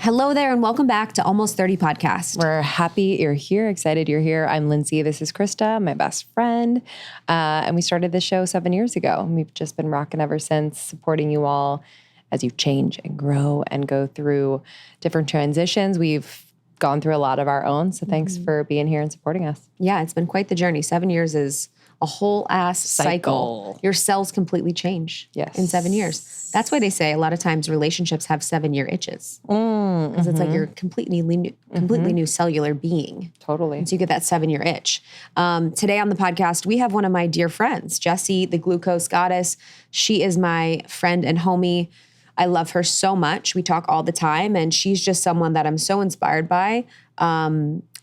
Hello there and welcome back to Almost 30 Podcast. We're happy you're here, excited you're here. I'm Lindsay. This is Krista, my best friend. And we started this show 7 years ago. And we've just been rocking ever since, supporting you all as you change and grow and go through different transitions. We've gone through a lot of our own. So thanks for being here and supporting us. Yeah, it's been quite the journey. 7 years is a whole ass cycle. Your cells completely change in 7 years. That's why they say a lot of times relationships have 7-year itches. Because it's like you're completely new cellular being. Totally. And so you get that 7-year itch. Today on the podcast, we have one of my dear friends, Jessie, the glucose goddess. She is my friend and homie. I love her so much. We talk all the time, and she's just someone that I'm so inspired by.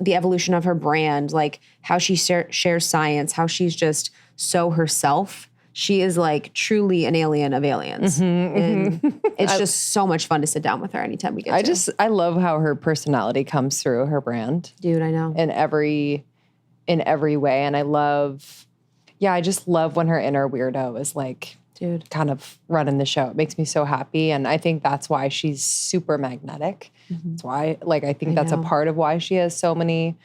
The evolution of her brand, like how she shares science, how she's just so herself. She is like truly an alien of aliens. And it's just so much fun to sit down with her anytime we get to. I love how her personality comes through her brand. Dude, I know. In every way. And I just love when her inner weirdo is like, kind of running the show. It makes me so happy. And I think that's why she's super magnetic. That's why, I think that's a part of why she has so many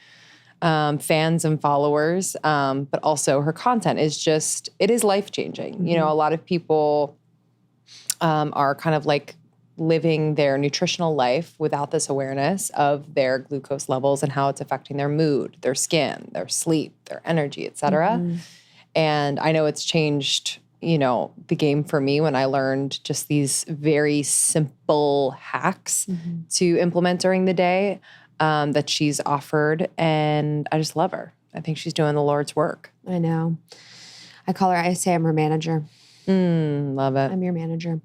fans and followers. But also her content is it is life-changing. You know, a lot of people are kind of like living their nutritional life without this awareness of their glucose levels and how it's affecting their mood, their skin, their sleep, their energy, et cetera. And I know it's changed the game for me when I learned just these very simple hacks to implement during the day that she's offered. And I just love her. I think she's doing the Lord's work. I know. I say I'm her manager. Love it. I'm your manager.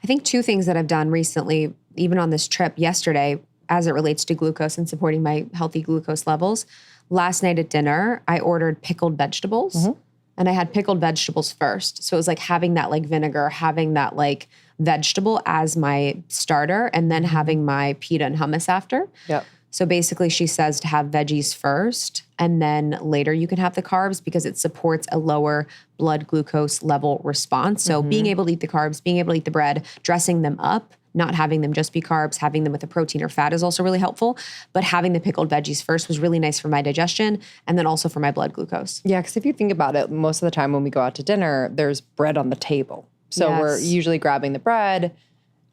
I think 2 things that I've done recently, even on this trip yesterday, as it relates to glucose and supporting my healthy glucose levels. Last night at dinner, I ordered pickled vegetables. And I had pickled vegetables first. So it was like having that like vinegar, having that like vegetable as my starter, and then having my pita and hummus after. Yep. So basically she says to have veggies first, and then later you can have the carbs because it supports a lower blood glucose level response. So being able to eat the carbs, being able to eat the bread, dressing them up, not having them just be carbs, having them with a protein or fat is also really helpful. But having the pickled veggies first was really nice for my digestion and then also for my blood glucose. Yeah, because if you think about it, most of the time when we go out to dinner, there's bread on the table. So we're usually grabbing the bread,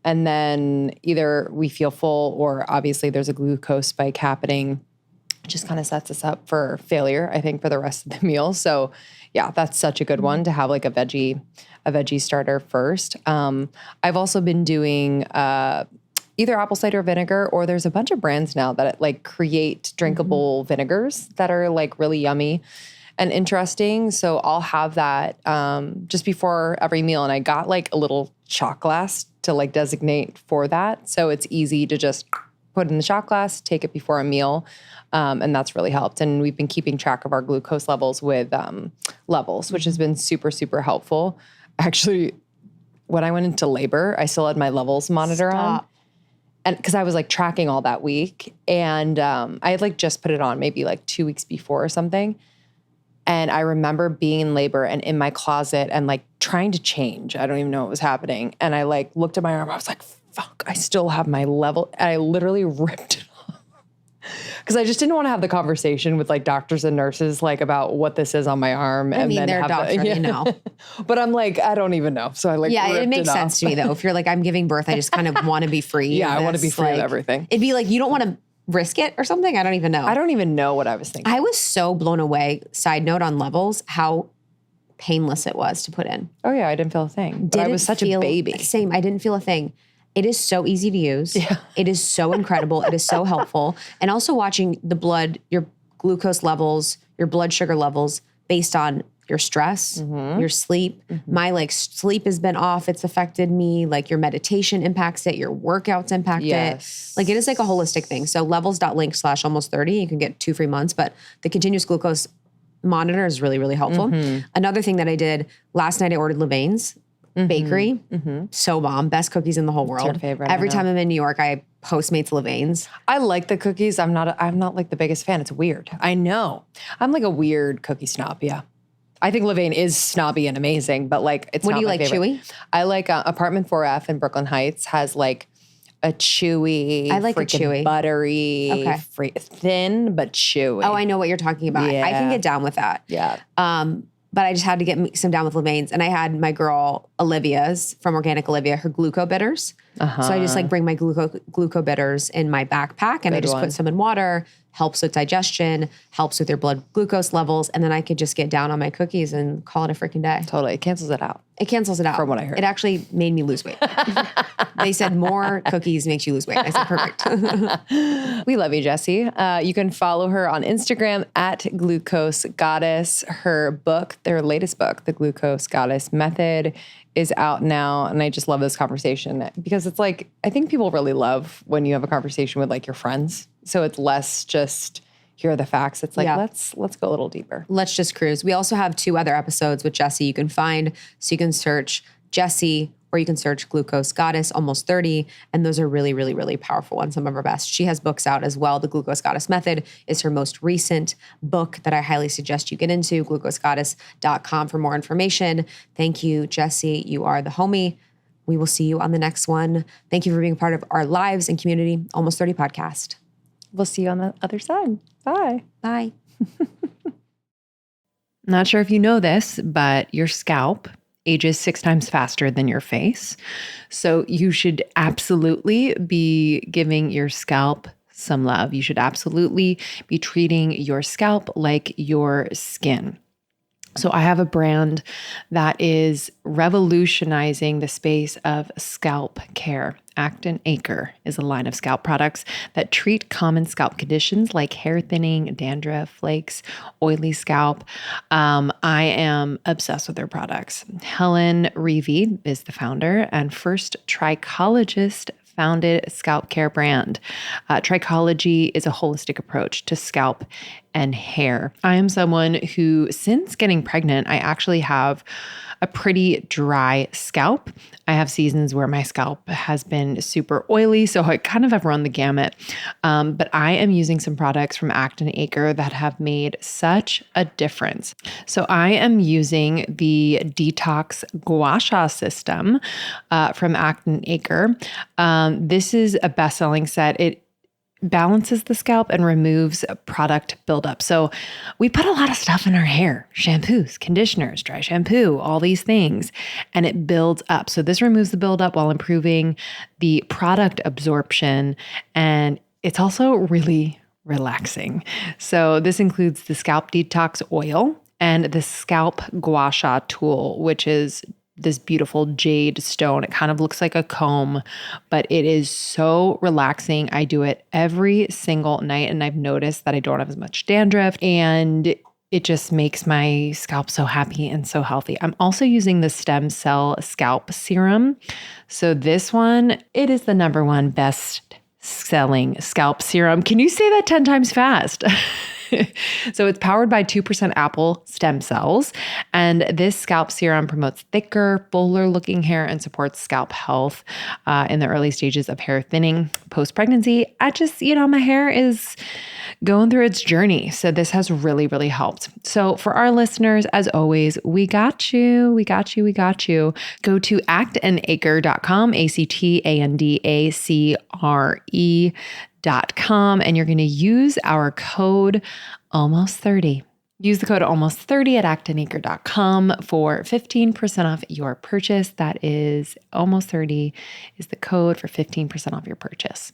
and then either we feel full or obviously there's a glucose spike happening. It just kind of sets us up for failure, I think, for the rest of the meal. So yeah, that's such a good one to have like a veggie starter first. I've also been doing either apple cider vinegar, or there's a bunch of brands now that like create drinkable vinegars that are like really yummy and interesting. So I'll have that just before every meal. And I got like a little shot glass to like designate for that. So it's easy to just put in the shot glass, take it before a meal. And that's really helped. And we've been keeping track of our glucose levels with levels, which has been super, super helpful. Actually, when I went into labor, I still had my levels monitor on. And because I was like tracking all that week. And I had like just put it on maybe like 2 weeks before or something. And I remember being in labor and in my closet and like trying to change. I don't even know what was happening. And I like looked at my arm. I was like, fuck, I still have my level. And I literally ripped it off. Because I just didn't want to have the conversation with like doctors and nurses like about what this is on my arm. I mean, they're a doctor, they know. But I'm like, I don't even know. So I like it makes sense to me though. If you're like, I'm giving birth, I just kind of want to be free. Yeah, I want to be free of everything. It'd be like, you don't want to risk it or something? I don't even know. I don't even know what I was thinking. I was so blown away, side note on levels, how painless it was to put in. Oh yeah, I didn't feel a thing. But I was such a baby. Same, I didn't feel a thing. It is so easy to use. Yeah. It is so incredible. It is so helpful. And also watching the blood, your glucose levels, your blood sugar levels based on your stress, your sleep. My like sleep has been off. It's affected me. Like your meditation impacts it. Your workouts impact it. Like it is like a holistic thing. So levels.link/almost30. You can get 2 free months, but the continuous glucose monitor is really, really helpful. Another thing that I did last night, I ordered Levain's bakery. So bomb. Best cookies in the whole world. It's your favorite. Every time I'm in New York, I Postmates Levain's. I like the cookies. I'm not like the biggest fan. It's weird. I know. I'm like a weird cookie snob. Yeah. I think Levain is snobby and amazing, but like it's not my favorite. What do you like, chewy? I like Apartment 4F in Brooklyn Heights has like a chewy, I like a chewy. buttery, thin but chewy. Oh, I know what you're talking about. Yeah. I can get down with that. Yeah. But I just had to get some down with Levain's. And I had my girl Olivia's from Organic Olivia, her gluco bitters. So I just like bring my gluco bitters in my backpack and I just put some in water, helps with digestion, helps with your blood glucose levels. And then I could just get down on my cookies and call it a freaking day. Totally. It cancels it out. It cancels it out. From what I heard. It actually made me lose weight. They said more cookies makes you lose weight. I said, perfect. We love you, Jessie. You can follow her on Instagram at Glucose Goddess. Her book, their latest book, The Glucose Goddess Method, is out now. And I just love this conversation because it's like, I think people really love when you have a conversation with like your friends. So it's less just here are the facts. It's like, let's go a little deeper. Let's just cruise. We also have 2 other episodes with Jessie you can find. So you can search Jessie or you can search Glucose Goddess Almost 30. And those are really, really, really powerful ones. Some of our best. She has books out as well. The Glucose Goddess Method is her most recent book that I highly suggest you get into. glucosegoddess.com for more information. Thank you, Jessie. You are the homie. We will see you on the next one. Thank you for being part of our lives and community Almost 30 podcast. We'll see you on the other side. Bye. Bye. Not sure if you know this, but your scalp ages 6 times faster than your face. So you should absolutely be giving your scalp some love. You should absolutely be treating your scalp like your skin. So I have a brand that is revolutionizing the space of scalp care. Acton Acre is a line of scalp products that treat common scalp conditions like hair thinning, dandruff, flakes, oily scalp. I am obsessed with their products. Helen Reevy is the founder and first trichologist founded scalp care brand. Trichology is a holistic approach to scalp and hair. I am someone who, since getting pregnant, I actually have a pretty dry scalp. I have seasons where my scalp has been super oily, so I kind of have run the gamut. But I am using some products from Acton Acre that have made such a difference. So I am using the Detox Gua Sha system from Acton Acre. This is a best-selling set. It balances the scalp and removes product buildup. So we put a lot of stuff in our hair, shampoos, conditioners, dry shampoo, all these things, and it builds up. So this removes the buildup while improving the product absorption. And it's also really relaxing. So this includes the scalp detox oil and the scalp gua sha tool, which is this beautiful jade stone. It kind of looks like a comb, but it is so relaxing. I do it every single night and I've noticed that I don't have as much dandruff and it just makes my scalp so happy and so healthy. I'm also using the stem cell scalp serum. So this one, it is the #1 best selling scalp serum. Can you say that 10 times fast? So it's powered by 2% apple stem cells. And this scalp serum promotes thicker, fuller looking hair and supports scalp health in the early stages of hair thinning post-pregnancy. My hair is going through its journey. So this has really, really helped. So for our listeners, as always, we got you. We got you. We got you. Go to actonacre.com, actandacre.com, and you're going to use our code almost30. Use the code almost30 at actonacre.com for 15% off your purchase. That is almost30 is the code for 15% off your purchase.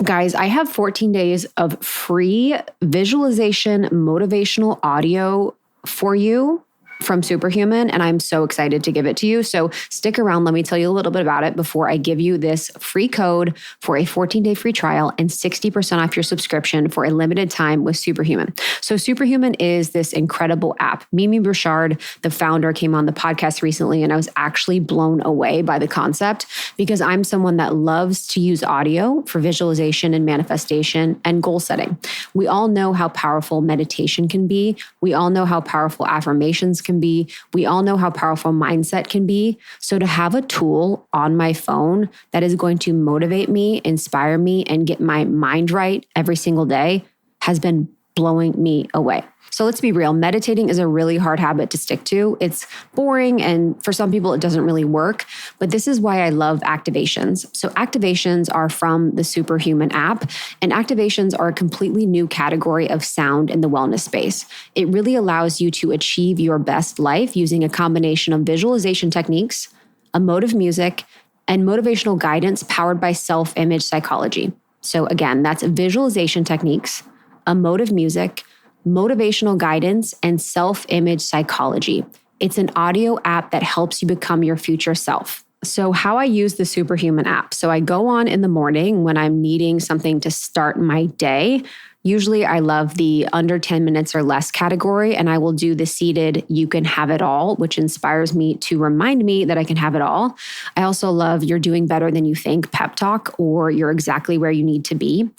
Guys, I have 14 days of free visualization, motivational audio for you from Superhuman, and I'm so excited to give it to you. So stick around. Let me tell you a little bit about it before I give you this free code for a 14-day free trial and 60% off your subscription for a limited time with Superhuman. So Superhuman is this incredible app. Mimi Bouchard, the founder, came on the podcast recently, and I was actually blown away by the concept because I'm someone that loves to use audio for visualization and manifestation and goal setting. We all know how powerful meditation can be. We all know how powerful affirmations can be. We all know how powerful mindset can be. So to have a tool on my phone that is going to motivate me, inspire me, and get my mind right every single day has been blowing me away. So let's be real. Meditating is a really hard habit to stick to. It's boring, and for some people, it doesn't really work. But this is why I love activations. So activations are from the Superhuman app, and activations are a completely new category of sound in the wellness space. It really allows you to achieve your best life using a combination of visualization techniques, emotive music, and motivational guidance powered by self-image psychology. So again, that's visualization techniques, emotive music, motivational guidance, and self-image psychology. It's an audio app that helps you become your future self. So how I use the Superhuman app. So I go on in the morning when I'm needing something to start my day. Usually I love the under 10 minutes or less category, and I will do the seated "you can have it all," which inspires me to remind me that I can have it all. I also love "you're doing better than you think" pep talk, or "you're exactly where you need to be."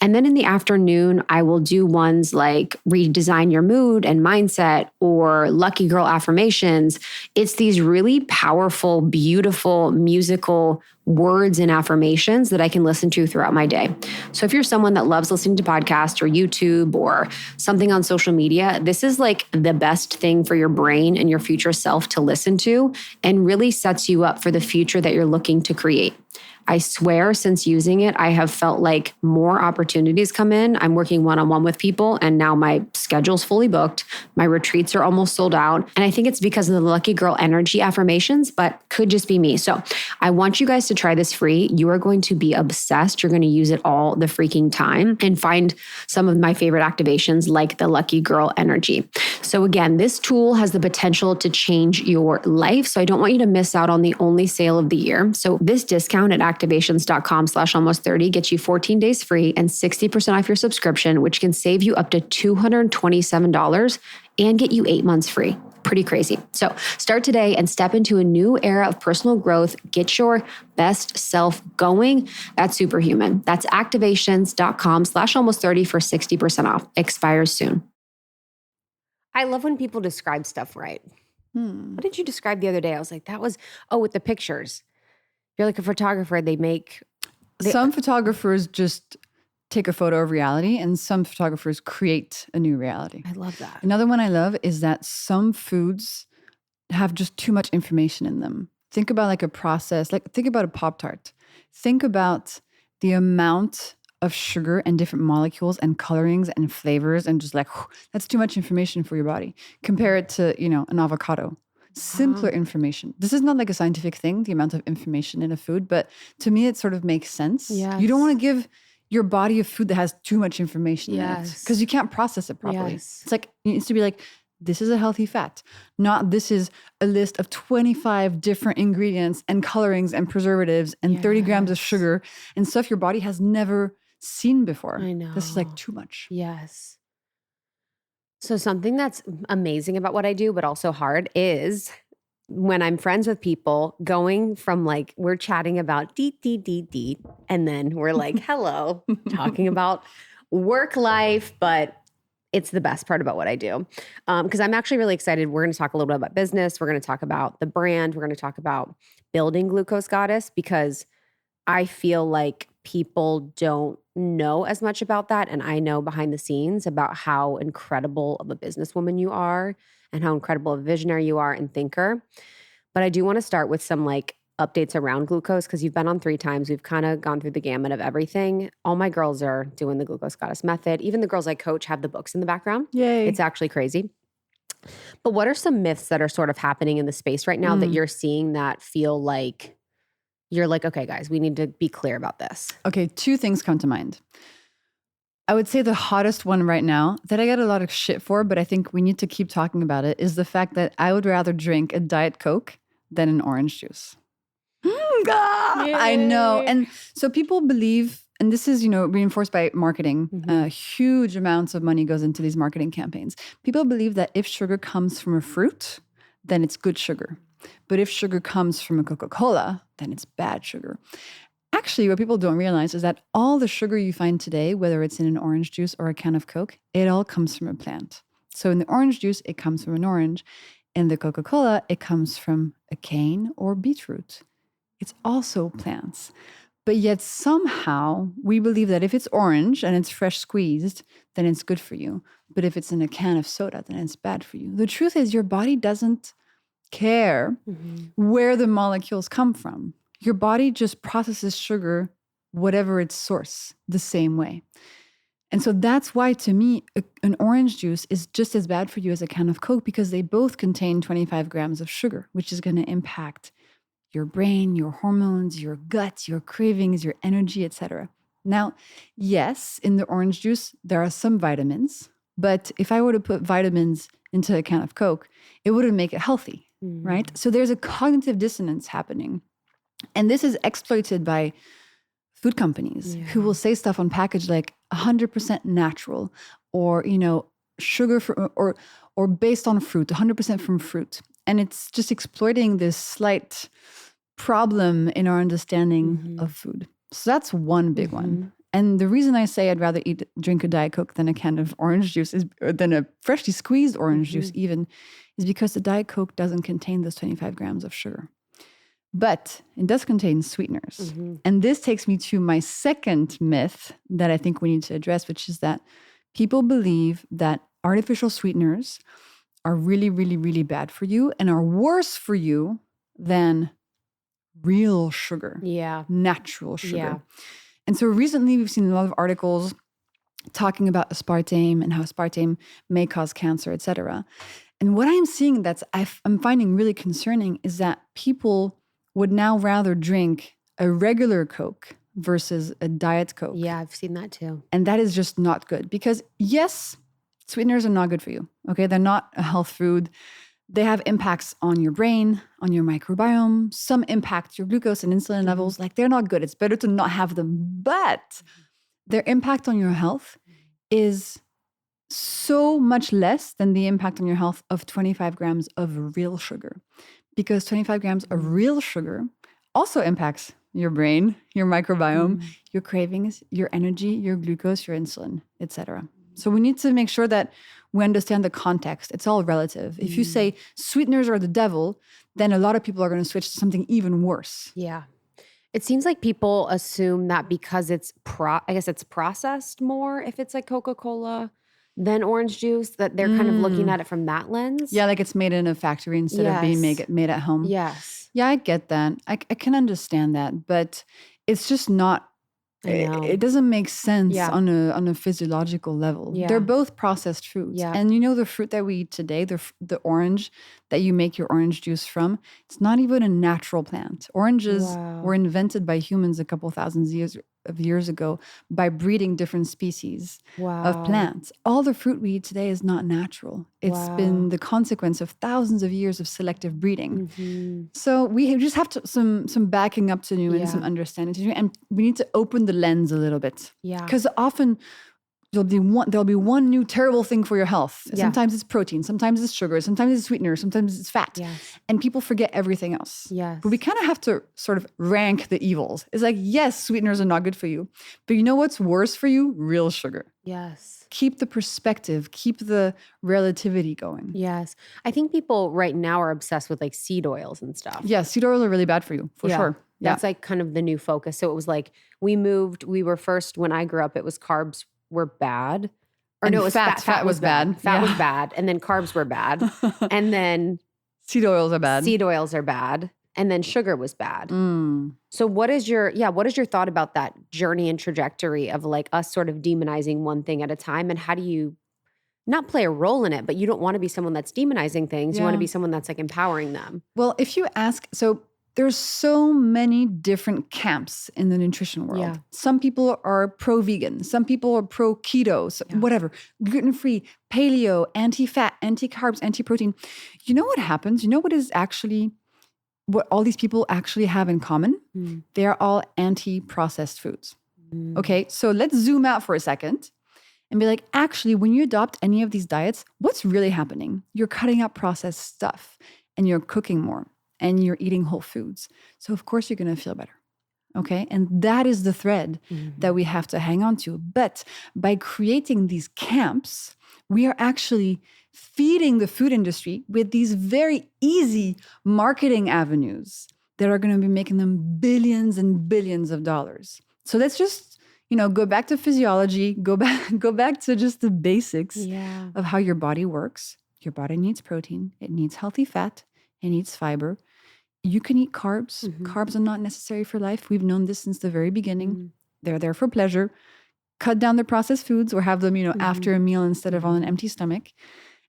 And then in the afternoon, I will do ones like redesign your mood and mindset, or lucky girl affirmations. It's these really powerful, beautiful, musical words and affirmations that I can listen to throughout my day. So if you're someone that loves listening to podcasts or YouTube or something on social media, this is like the best thing for your brain and your future self to listen to, and really sets you up for the future that you're looking to create. I swear, since using it, I have felt like more opportunities come in. I'm working one-on-one with people, and now my schedule's fully booked. My retreats are almost sold out. And I think it's because of the Lucky Girl energy affirmations, but could just be me. So I want you guys to try this free. You are going to be obsessed. You're going to use it all the freaking time and find some of my favorite activations like the Lucky Girl energy. So again, this tool has the potential to change your life. So I don't want you to miss out on the only sale of the year. So this discount at activations.com/almost30 gets you 14 days free and 60% off your subscription, which can save you up to $227 and get you 8 months free. Pretty crazy. So start today and step into a new era of personal growth. Get your best self going. That's Superhuman. That's activations.com/almost30 for 60% off. Expires soon. I love when people describe stuff right. What did you describe the other day? I was like, with the pictures. You're like a photographer. Some photographers just take a photo of reality, and some photographers create a new reality. I love that. Another one I love is that some foods have just too much information in them. Think about like a process, think about a Pop-Tart. Think about the amount of sugar and different molecules and colorings and flavors, and just that's too much information for your body. Compare it to, an avocado. Simpler information. This is not like a scientific thing, the amount of information in a food, but to me, it sort of makes sense. Yes. You don't want to give your body a food that has too much information in it, because you can't process it properly. Yes. It's like, it needs to be like, this is a healthy fat, not this is a list of 25 different ingredients and colorings and preservatives and 30 grams of sugar and stuff your body has never seen before. I know. This is like too much. Yes. So something that's amazing about what I do, but also hard, is when I'm friends with people, going from we're chatting about deet, and then we're like, hello, talking about work life, but it's the best part about what I do. Because I'm actually really excited. We're going to talk a little bit about business. We're going to talk about the brand. We're going to talk about building Glucose Goddess, because I feel like people don't know as much about that. And I know behind the scenes about how incredible of a businesswoman you are and how incredible of a visionary you are and thinker. But I do want to start with some updates around glucose, because you've been on 3 times. We've kind of gone through the gamut of everything. All my girls are doing the Glucose Goddess method. Even the girls I coach have the books in the background. Yay. It's actually crazy. But what are some myths that are sort of happening in the space right now that you're seeing that feel like you're like, okay, guys, we need to be clear about this? Okay, 2 things come to mind. I would say the hottest one right now that I get a lot of shit for, but I think we need to keep talking about it, is the fact that I would rather drink a Diet Coke than an orange juice. I know. And so people believe, and this is, reinforced by marketing, huge amounts of money goes into these marketing campaigns. People believe that if sugar comes from a fruit, then it's good sugar. But if sugar comes from a Coca-Cola, then it's bad sugar. Actually, what people don't realize is that all the sugar you find today, whether it's in an orange juice or a can of Coke, it all comes from a plant. So in the orange juice, it comes from an orange. In the Coca-Cola, it comes from a cane or beetroot. It's also plants. But yet somehow we believe that if it's orange and it's fresh squeezed, then it's good for you. But if it's in a can of soda, then it's bad for you. The truth is your body doesn't care where the molecules come from. Your body just processes sugar, whatever its source, the same way. And so that's why, to me, an orange juice is just as bad for you as a can of Coke, because they both contain 25 grams of sugar, which is going to impact your brain, your hormones, your gut, your cravings, your energy, etc. Now, yes, in the orange juice, there are some vitamins, but if I were to put vitamins into a can of Coke, it wouldn't make it healthy, right? So there's a cognitive dissonance happening. And this is exploited by food companies who will say stuff on package like 100% natural, or, sugar or based on fruit, 100% from fruit. And it's just exploiting this slight problem in our understanding of food. So that's one big one. And the reason I say I'd rather drink a Diet Coke than a can of orange juice than a freshly squeezed orange juice even, is because the Diet Coke doesn't contain those 25 grams of sugar. But it does contain sweeteners. And this takes me to my second myth that I think we need to address, which is that people believe that artificial sweeteners are really, really, really bad for you and are worse for you than real sugar, natural sugar. Yeah. And so recently we've seen a lot of articles talking about aspartame and how aspartame may cause cancer, etc. And what I'm seeing I'm finding really concerning is that people would now rather drink a regular Coke versus a Diet Coke. Yeah, I've seen that too. And that is just not good, because yes, sweeteners are not good for you. Okay, they're not a health food. They have impacts on your brain, on your microbiome. Some impact your glucose and insulin levels. Like, they're not good. It's better to not have them. But their impact on your health is so much less than the impact on your health of 25 grams of real sugar. Because 25 grams of real sugar also impacts your brain, your microbiome, your cravings, your energy, your glucose, your insulin, etc. So we need to make sure that we understand the context. It's all relative. If you say sweeteners are the devil, then a lot of people are going to switch to something even worse. Yeah. It seems like people assume that because it's processed more, if it's like Coca-Cola than orange juice, that they're kind of looking at it from that lens. Yeah, like it's made in a factory instead of being made at home. Yes. Yeah, I get that. I can understand that, but it's just not. It doesn't make sense on a physiological level. Yeah. They're both processed foods. Yeah. And the fruit that we eat today, the orange that you make your orange juice from, it's not even a natural plant. Oranges were invented by humans a couple thousands of years ago by breeding different species of plants. All the fruit we eat today is not natural. It's been the consequence of thousands of years of selective breeding. So we just have some backing up to do and some understanding to do, and we need to open the lens a little bit. Yeah. Because often there'll be one new terrible thing for your health. Yeah. Sometimes it's protein, sometimes it's sugar, sometimes it's sweetener, sometimes it's fat. Yes. And people forget everything else. Yes. But we kind of have to sort of rank the evils. It's like, yes, sweeteners are not good for you. But you know what's worse for you? Real sugar. Yes. Keep the perspective, keep the relativity going. Yes. I think people right now are obsessed with like seed oils and stuff. Yeah, seed oils are really bad for you, for sure. Yeah. That's like kind of the new focus. So it was like we were first, when I grew up, it was carbs were bad. Or and no, it was fat. Fat was bad. Fat was bad. And then carbs were bad. And then seed oils are bad. Seed oils are bad. And then sugar was bad. So what is your thought about that journey and trajectory of like us sort of demonizing one thing at a time? And how do you not play a role in it, but you don't want to be someone that's demonizing things. You want to be someone that's like empowering them. Well, if you ask, so there's so many different camps in the nutrition world. Yeah. Some people are pro-vegan. Some people are pro-keto, whatever, gluten-free, paleo, anti-fat, anti-carbs, anti-protein. You know what happens? You know what all these people actually have in common? They're all anti-processed foods. Okay, so let's zoom out for a second and be like, actually, when you adopt any of these diets, what's really happening? You're cutting out processed stuff and you're cooking more. And you're eating whole foods. So of course you're going to feel better. Okay? And that is the thread that we have to hang on to. But by creating these camps, we are actually feeding the food industry with these very easy marketing avenues that are going to be making them billions and billions of dollars. So let's just, go back to physiology, go back to just the basics of how your body works. Your body needs protein. It needs healthy fat. It needs fiber. You can eat carbs. Carbs are not necessary for life. We've known this since the very beginning. They're there for pleasure. Cut down the processed foods or have them, after a meal instead of on an empty stomach.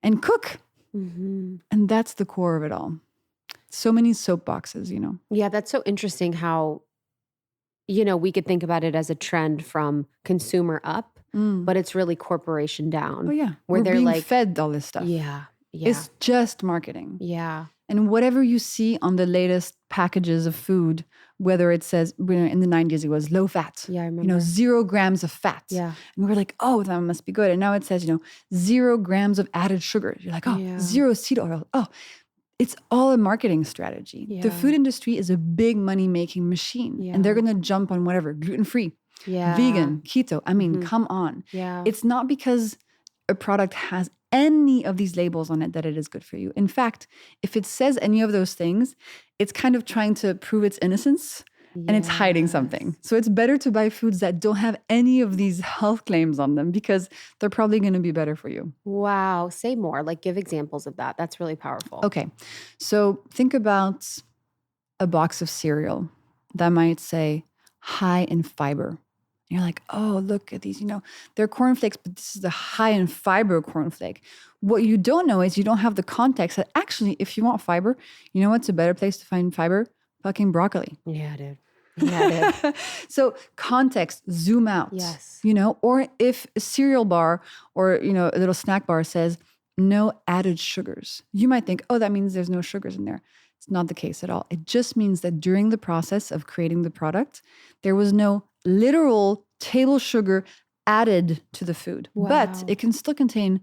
And cook. And that's the core of it all. So many soapboxes, Yeah, that's so interesting how, we could think about it as a trend from consumer up, but it's really corporation down. Oh, yeah. Where We're they're being fed all this stuff. Yeah. It's just marketing. Yeah. And whatever you see on the latest packages of food, whether it says, in the 90s, it was low fat. Yeah, I remember. 0 grams of fat. Yeah. And we're like, oh, that must be good. And now it says, 0 grams of added sugar. You're like, 0 seed oil. Oh, it's all a marketing strategy. Yeah. The food industry is a big money-making machine. Yeah. And they're going to jump on whatever, gluten-free, Yeah. vegan, keto. I mean, come on. Yeah. It's not because a product has any of these labels on it that it is good for you. In fact, if it says any of those things, it's kind of trying to prove its innocence and it's hiding something. So it's better to buy foods that don't have any of these health claims on them because they're probably going to be better for you. Wow. Say more. Like give examples of that. That's really powerful. Okay. So think about a box of cereal that might say high in fiber. You're like, oh, look at these, they're cornflakes, but this is a high in fiber cornflake. What you don't know is you don't have the context that actually, if you want fiber, you know what's a better place to find fiber? Fucking broccoli. Yeah, dude. Yeah, dude. So context, zoom out. Yes. Or if a cereal bar or, a little snack bar says no added sugars, you might think, oh, that means there's no sugars in there. It's not the case at all. It just means that during the process of creating the product, there was no literal table sugar added to the food. Wow. But it can still contain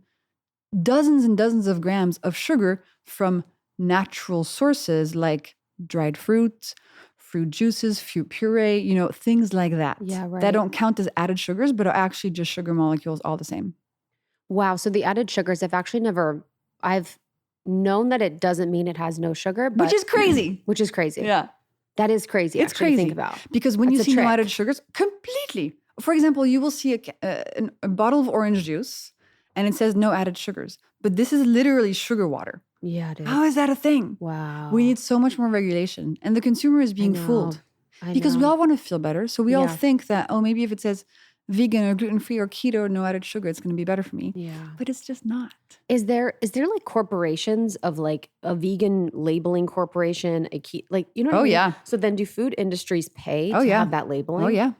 dozens and dozens of grams of sugar from natural sources like dried fruit, fruit juices, fruit puree, things like that. Yeah, right. That don't count as added sugars, but are actually just sugar molecules all the same. Wow. So the added sugars, I've known that it doesn't mean it has no sugar. But, Which is crazy. Which is crazy. Yeah. That is crazy. It's actually, crazy to think about. because when That's you a see no trick. added sugars, completely. For example, you will see a bottle of orange juice and it says no added sugars, but this is literally sugar water. Yeah, dude. How is that a thing? Wow. We need so much more regulation, and the consumer is being fooled because we all want to feel better. So we all think that, oh, maybe if it says vegan or gluten-free or keto or no added sugar, it's going to be better for me. Yeah. But it's just not. Is there like corporations of like a vegan labeling corporation, like, you know what I mean? Yeah. So then do food industries pay to have that labeling? Oh, yeah.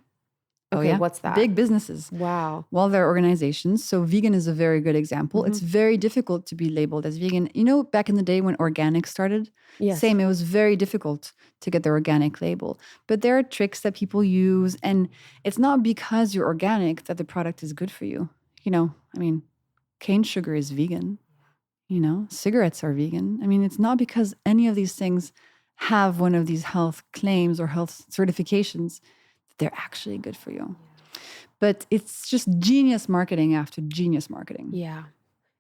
Okay, what's that? Big businesses. Wow. Well, they're organizations. So vegan is a very good example. It's very difficult to be labeled as vegan. Back in the day when organic started, same, it was very difficult to get the organic label. But there are tricks that people use. And it's not because you're organic that the product is good for you. Cane sugar is vegan. Cigarettes are vegan. It's not because any of these things have one of these health claims or health certifications they're actually good for you. But it's just genius marketing after genius marketing. Yeah.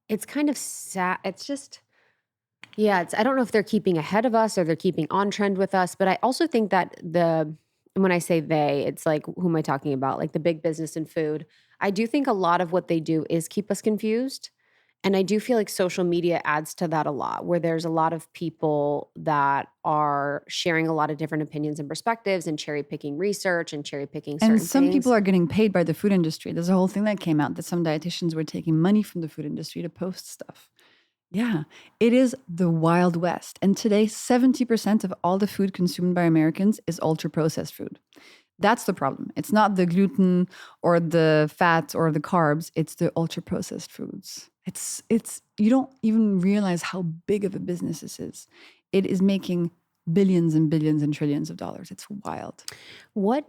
It's kind of sad. It's just, I don't know if they're keeping ahead of us or they're keeping on trend with us, but I also think that when I say they, it's like, who am I talking about? Like the big business in food. I do think a lot of what they do is keep us confused. And I do feel like social media adds to that a lot, where there's a lot of people that are sharing a lot of different opinions and perspectives and cherry picking research and cherry picking certain things. And some things. people are getting paid by the food industry. There's a whole thing that came out that some dietitians were taking money from the food industry to post stuff. Yeah, it is the Wild West. And today, 70% of all the food consumed by Americans is ultra-processed food. That's the problem. It's not the gluten or the fat or the carbs. It's the ultra-processed foods. It's you don't even realize how big of a business this is. It is making billions and billions and trillions of dollars. It's wild. What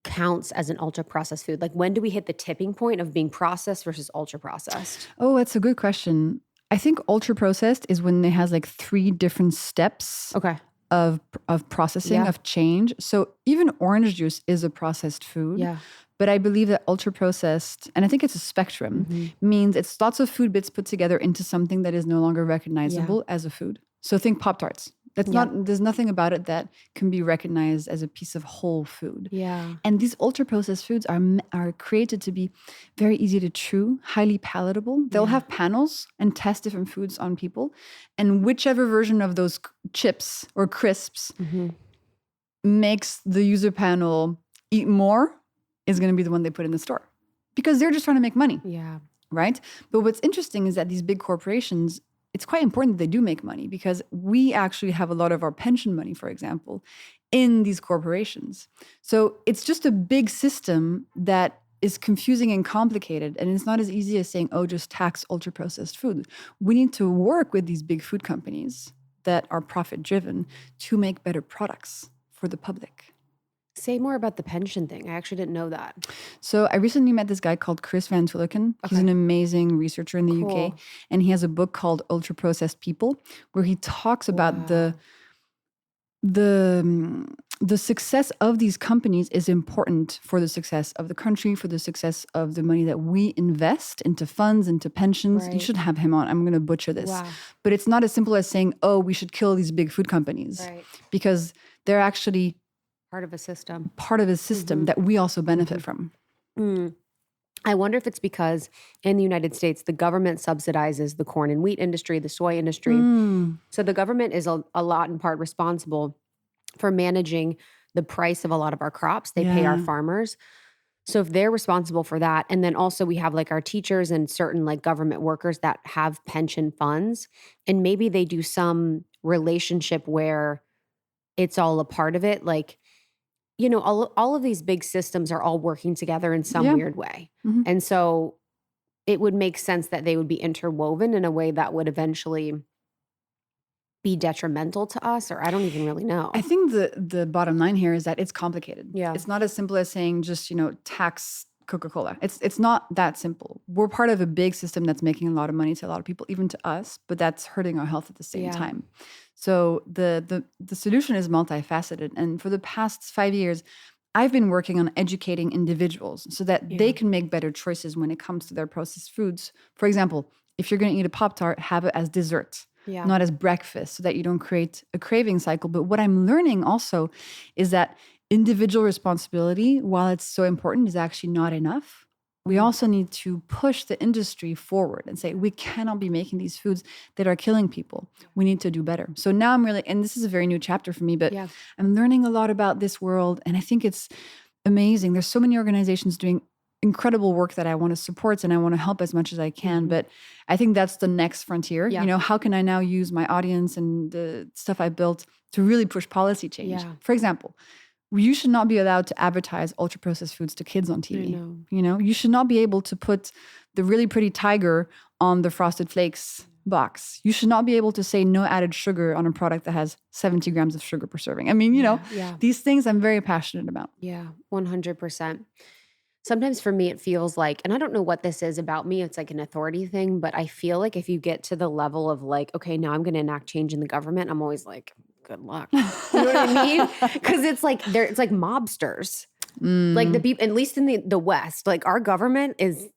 counts as an ultra-processed food? Like when do we hit the tipping point of being processed versus ultra-processed? Oh, that's a good question. I think ultra-processed is when it has like 3 different steps. Okay. Of processing, of change. So even orange juice is a processed food. Yeah. But I believe that ultra-processed, and I think it's a spectrum, means it's lots of food bits put together into something that is no longer recognizable as a food. So think Pop-Tarts. There's nothing about it that can be recognized as a piece of whole food. Yeah. And these ultra-processed foods are created to be very easy to chew, highly palatable. They'll have panels and test different foods on people. And whichever version of those chips or crisps makes the user panel eat more is going to be the one they put in the store. Because they're just trying to make money. Yeah. Right? But what's interesting is that these big corporations, it's quite important that they do make money because we actually have a lot of our pension money, for example, in these corporations. So it's just a big system that is confusing and complicated. And it's not as easy as saying, oh, just tax ultra-processed food. We need to work with these big food companies that are profit-driven to make better products for the public. Say more about the pension thing. I actually didn't know that. So I recently met this guy called Chris Van Tulleken. He's an amazing researcher in the UK. And he has a book called Ultra Processed People, where he talks about the success of these companies is important for the success of the country, for the success of the money that we invest into funds, into pensions. Right. You should have him on. I'm going to butcher this. Wow. But it's not as simple as saying, oh, we should kill these big food companies. Right. Because they're actually Part of a system. That we also benefit from. I wonder if it's because in the United States, the government subsidizes the corn and wheat industry, the soy industry. So the government is a lot in part responsible for managing the price of a lot of our crops. They pay our farmers. So if they're responsible for that, and then also we have like our teachers and certain like government workers that have pension funds, and maybe they do some relationship where it's all a part of it. Like, you know, all of these big systems are all working together in some weird way. And so it would make sense that they would be interwoven in a way that would eventually be detrimental to us, or I don't even really know. I think the bottom line here is that it's complicated. Yeah. It's not as simple as saying just, tax Coca-Cola. It's not that simple. We're part of a big system that's making a lot of money to a lot of people, even to us, but that's hurting our health at the same time. So the solution is multifaceted. And for the past 5 years, I've been working on educating individuals so that they can make better choices when it comes to their processed foods. For example, if you're going to eat a Pop-Tart, have it as dessert, not as breakfast, so that you don't create a craving cycle. But what I'm learning also is that individual responsibility, while it's so important, is actually not enough. We also need to push the industry forward and say, we cannot be making these foods that are killing people. We need to do better. So now I'm really, and this is a very new chapter for me, but I'm learning a lot about this world. And I think it's amazing. There's so many organizations doing incredible work that I want to support and I want to help as much as I can. But I think that's the next frontier. How can I now use my audience and the stuff I built to really push policy change? For example, you should not be allowed to advertise ultra-processed foods to kids on TV. You should not be able to put the really pretty tiger on the Frosted Flakes box. You should not be able to say no added sugar on a product that has 70 grams of sugar per serving. I mean, these things I'm very passionate about. Yeah, 100%. Sometimes for me, it feels like, and I don't know what this is about me, it's like an authority thing, but I feel like if you get to the level of like, okay, now I'm going to enact change in the government, I'm always like, good luck. You know what I mean? Because it's like mobsters. Like the people, at least in the West, like our government is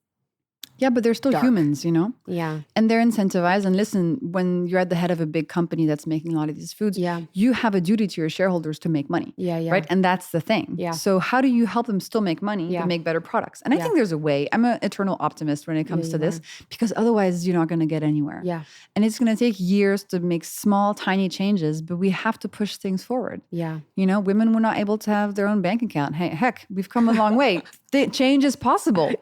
Yeah, but they're still humans, Yeah. And they're incentivized. And listen, when you're at the head of a big company that's making a lot of these foods, you have a duty to your shareholders to make money. Right? And that's the thing. So how do you help them still make money to make better products? And I think there's a way. I'm an eternal optimist when it comes to this, because otherwise you're not going to get anywhere. And it's going to take years to make small, tiny changes, but we have to push things forward. Women were not able to have their own bank account. Hey, heck, we've come a long way. The change is possible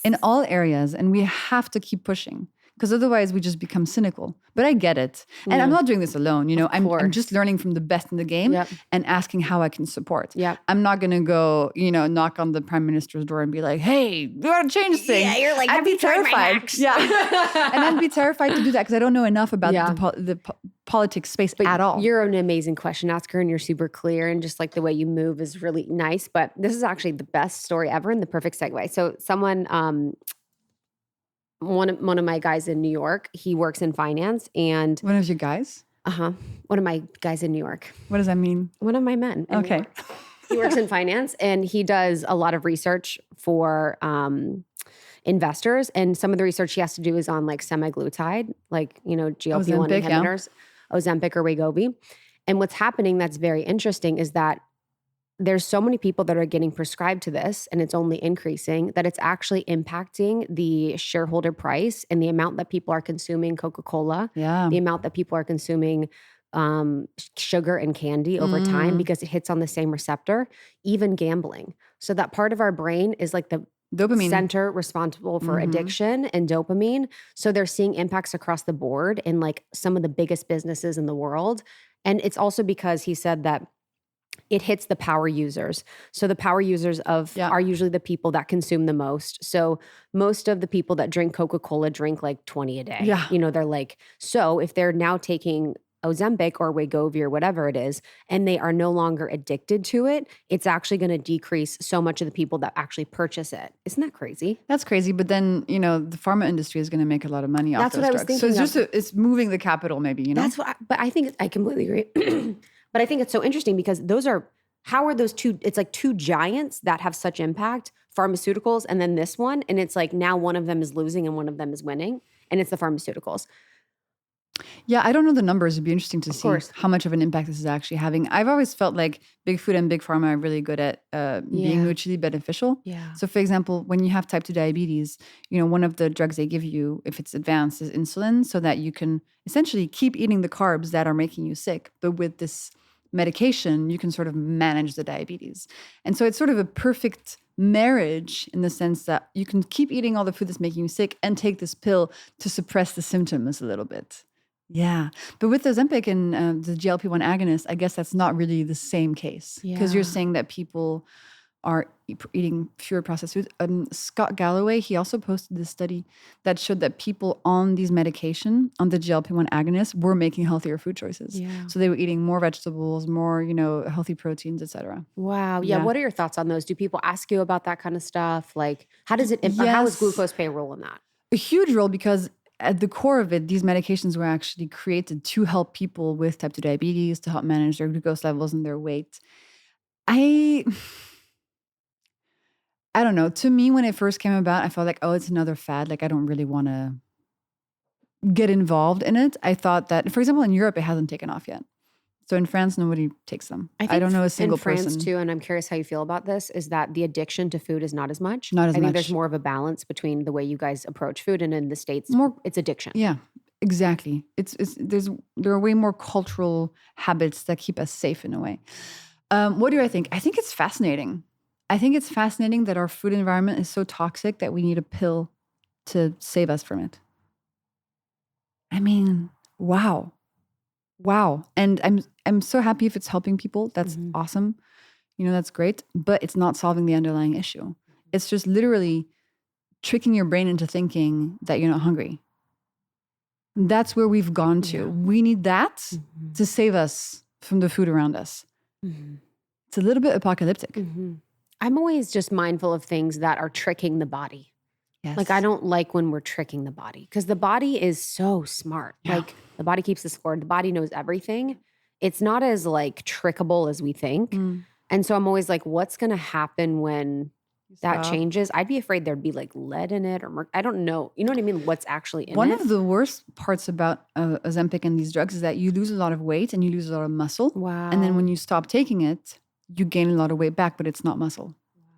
in all areas, and we have to keep pushing, because otherwise we just become cynical. But I get it. And I'm not doing this alone. I'm just learning from the best in the game and asking how I can support. I'm not going to go, knock on the prime minister's door and be like, hey, we want to change things. Yeah, you're like, I'd be terrified. And I'd be terrified to do that because I don't know enough about the politics space at all. You're an amazing question asker, and you're super clear, and just like the way you move is really nice. But this is actually the best story ever and the perfect segue. So someone, one of my guys in New York, he works in finance, and one of your guys? One of my guys in New York. What does that mean? One of my men. Okay. He works in finance, and he does a lot of research for investors. And some of the research he has to do is on like semaglutide, like, GLP-1 inhibitors, Ozempic or Wegovy. And what's happening that's very interesting is that there's so many people that are getting prescribed to this, and it's only increasing, that it's actually impacting the shareholder price and the amount that people are consuming Coca-Cola, the amount that people are consuming sugar and candy over time, because it hits on the same receptor, even gambling. So that part of our brain is like the Dopamine center responsible for addiction and dopamine. So they're seeing impacts across the board in like some of the biggest businesses in the world. And it's also because he said that it hits the power users. So the power users are usually the people that consume the most. So most of the people that drink Coca-Cola drink like 20 a day. Yeah. You know, they're like, so if they're now taking Ozempic or Wegovy or whatever it is, and they are no longer addicted to it, it's actually going to decrease so much of the people that actually purchase it. Isn't that crazy? That's crazy. But then, the pharma industry is going to make a lot of money off those drugs. That's what I was thinking. So it's moving the capital maybe, That's what, but I think, I completely agree. But I think it's so interesting because how are those two, it's like two giants that have such impact, pharmaceuticals and then this one. And it's like now one of them is losing and one of them is winning, and it's the pharmaceuticals. Yeah, I don't know the numbers. It'd be interesting to see how much of an impact this is actually having. I've always felt like big food and big pharma are really good at being mutually beneficial. Yeah. So for example, when you have type 2 diabetes, one of the drugs they give you, if it's advanced, is insulin, so that you can essentially keep eating the carbs that are making you sick. But with this medication, you can sort of manage the diabetes. And so it's sort of a perfect marriage in the sense that you can keep eating all the food that's making you sick and take this pill to suppress the symptoms a little bit. Yeah. But with the Ozempic and the GLP-1 agonist, I guess that's not really the same case. Because you're saying that people are eating fewer processed foods. Scott Galloway, he also posted this study that showed that people on these medication, on the GLP-1 agonists, were making healthier food choices. Yeah. So they were eating more vegetables, more, healthy proteins, etc. Wow. Yeah. What are your thoughts on those? Do people ask you about that kind of stuff? Like, how does it impact? How does glucose play a role in that? A huge role, because at the core of it, these medications were actually created to help people with type 2 diabetes, to help manage their glucose levels and their weight. I don't know. To me, when it first came about, I felt like, oh, it's another fad. Like, I don't really want to get involved in it. I thought that, for example, in Europe, it hasn't taken off yet. So in France, nobody takes them. I don't know a single person. In France too, and I'm curious how you feel about this, is that the addiction to food is not as much. I think there's more of a balance between the way you guys approach food, and in the States, it's addiction. Yeah, exactly. There are way more cultural habits that keep us safe in a way. What do I think? I think it's fascinating. I think it's fascinating that our food environment is so toxic that we need a pill to save us from it. I mean, wow. And I'm so happy if it's helping people. That's awesome. That's great. But it's not solving the underlying issue. It's just literally tricking your brain into thinking that you're not hungry. That's where we've gone to. Yeah. We need that to save us from the food around us. It's a little bit apocalyptic. I'm always just mindful of things that are tricking the body. Yes. Like, I don't like when we're tricking the body, because the body is so smart. Yeah. Like, the body keeps the score. The body knows everything. It's not as like trickable as we think. And so I'm always like, what's going to happen when that changes? I'd be afraid there'd be like lead in it or I don't know. You know what I mean? What's actually in it? One of the worst parts about Ozempic and these drugs is that you lose a lot of weight and you lose a lot of muscle. Wow. And then when you stop taking it, you gain a lot of weight back, but it's not muscle.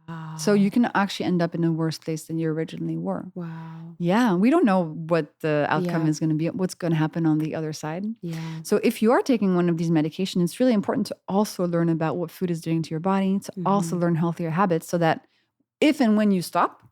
Wow. So you can actually end up in a worse place than you originally were. Wow. Yeah. We don't know what the outcome is going to be, what's going to happen on the other side. Yeah. So if you are taking one of these medications, it's really important to also learn about what food is doing to your body, to also learn healthier habits, so that if and when you stop,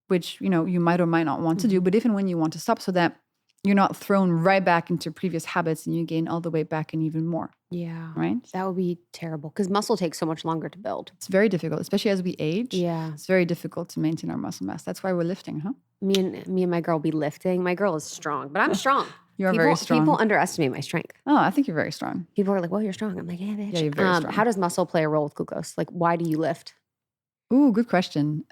which, you might or might not want to do, but if and when you want to stop, so that you're not thrown right back into previous habits and you gain all the way back and even more. Yeah. Right? That would be terrible, because muscle takes so much longer to build. It's very difficult, especially as we age. Yeah. It's very difficult to maintain our muscle mass. That's why we're lifting, huh? Me and my girl be lifting. My girl is strong, but I'm strong. You are very strong. People underestimate my strength. Oh, I think you're very strong. People are like, well, you're strong. I'm like, yeah, bitch. Yeah, you're very strong. How does muscle play a role with glucose? Like, why do you lift? Ooh, good question.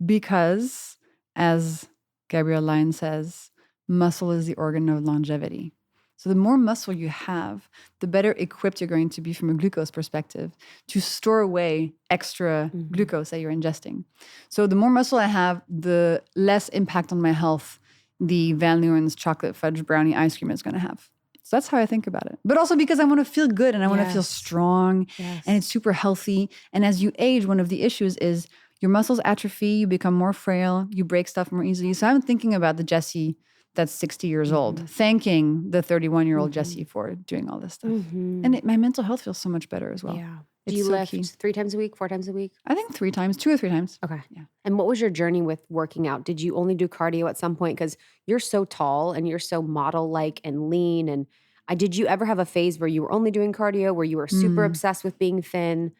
Because, as Gabrielle Lyon says, muscle is the organ of longevity. So the more muscle you have, the better equipped you're going to be from a glucose perspective to store away extra glucose that you're ingesting. So the more muscle I have, the less impact on my health the Van Leeuwen's chocolate fudge brownie ice cream is going to have. So that's how I think about it. But also because I want to feel good and I want to feel strong and it's super healthy. And as you age, one of the issues is your muscles atrophy, you become more frail, you break stuff more easily. So I'm thinking about the Jessie that's 60 years old, thanking the 31-year-old Jessie for doing all this stuff. And my mental health feels so much better as well. Yeah. It's Do you so lift key. 3 times a week, 4 times a week? I think 3 times, 2 or 3 times. Okay. Yeah. And what was your journey with working out? Did you only do cardio at some point? Because you're so tall and you're so model-like and lean. And did you ever have a phase where you were only doing cardio, where you were super obsessed with being thin?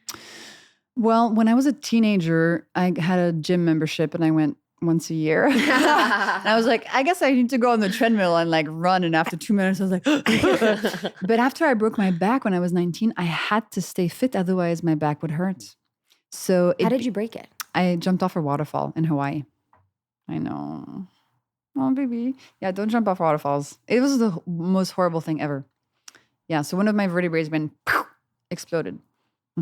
Well, when I was a teenager, I had a gym membership and I went once a year. And I was like, I guess I need to go on the treadmill and like run. And after 2 minutes, I was like, but after I broke my back when I was 19, I had to stay fit. Otherwise my back would hurt. So How did you break it? I jumped off a waterfall in Hawaii. I know. Oh, baby. Yeah, don't jump off waterfalls. It was the most horrible thing ever. Yeah, so one of my vertebrae went exploded.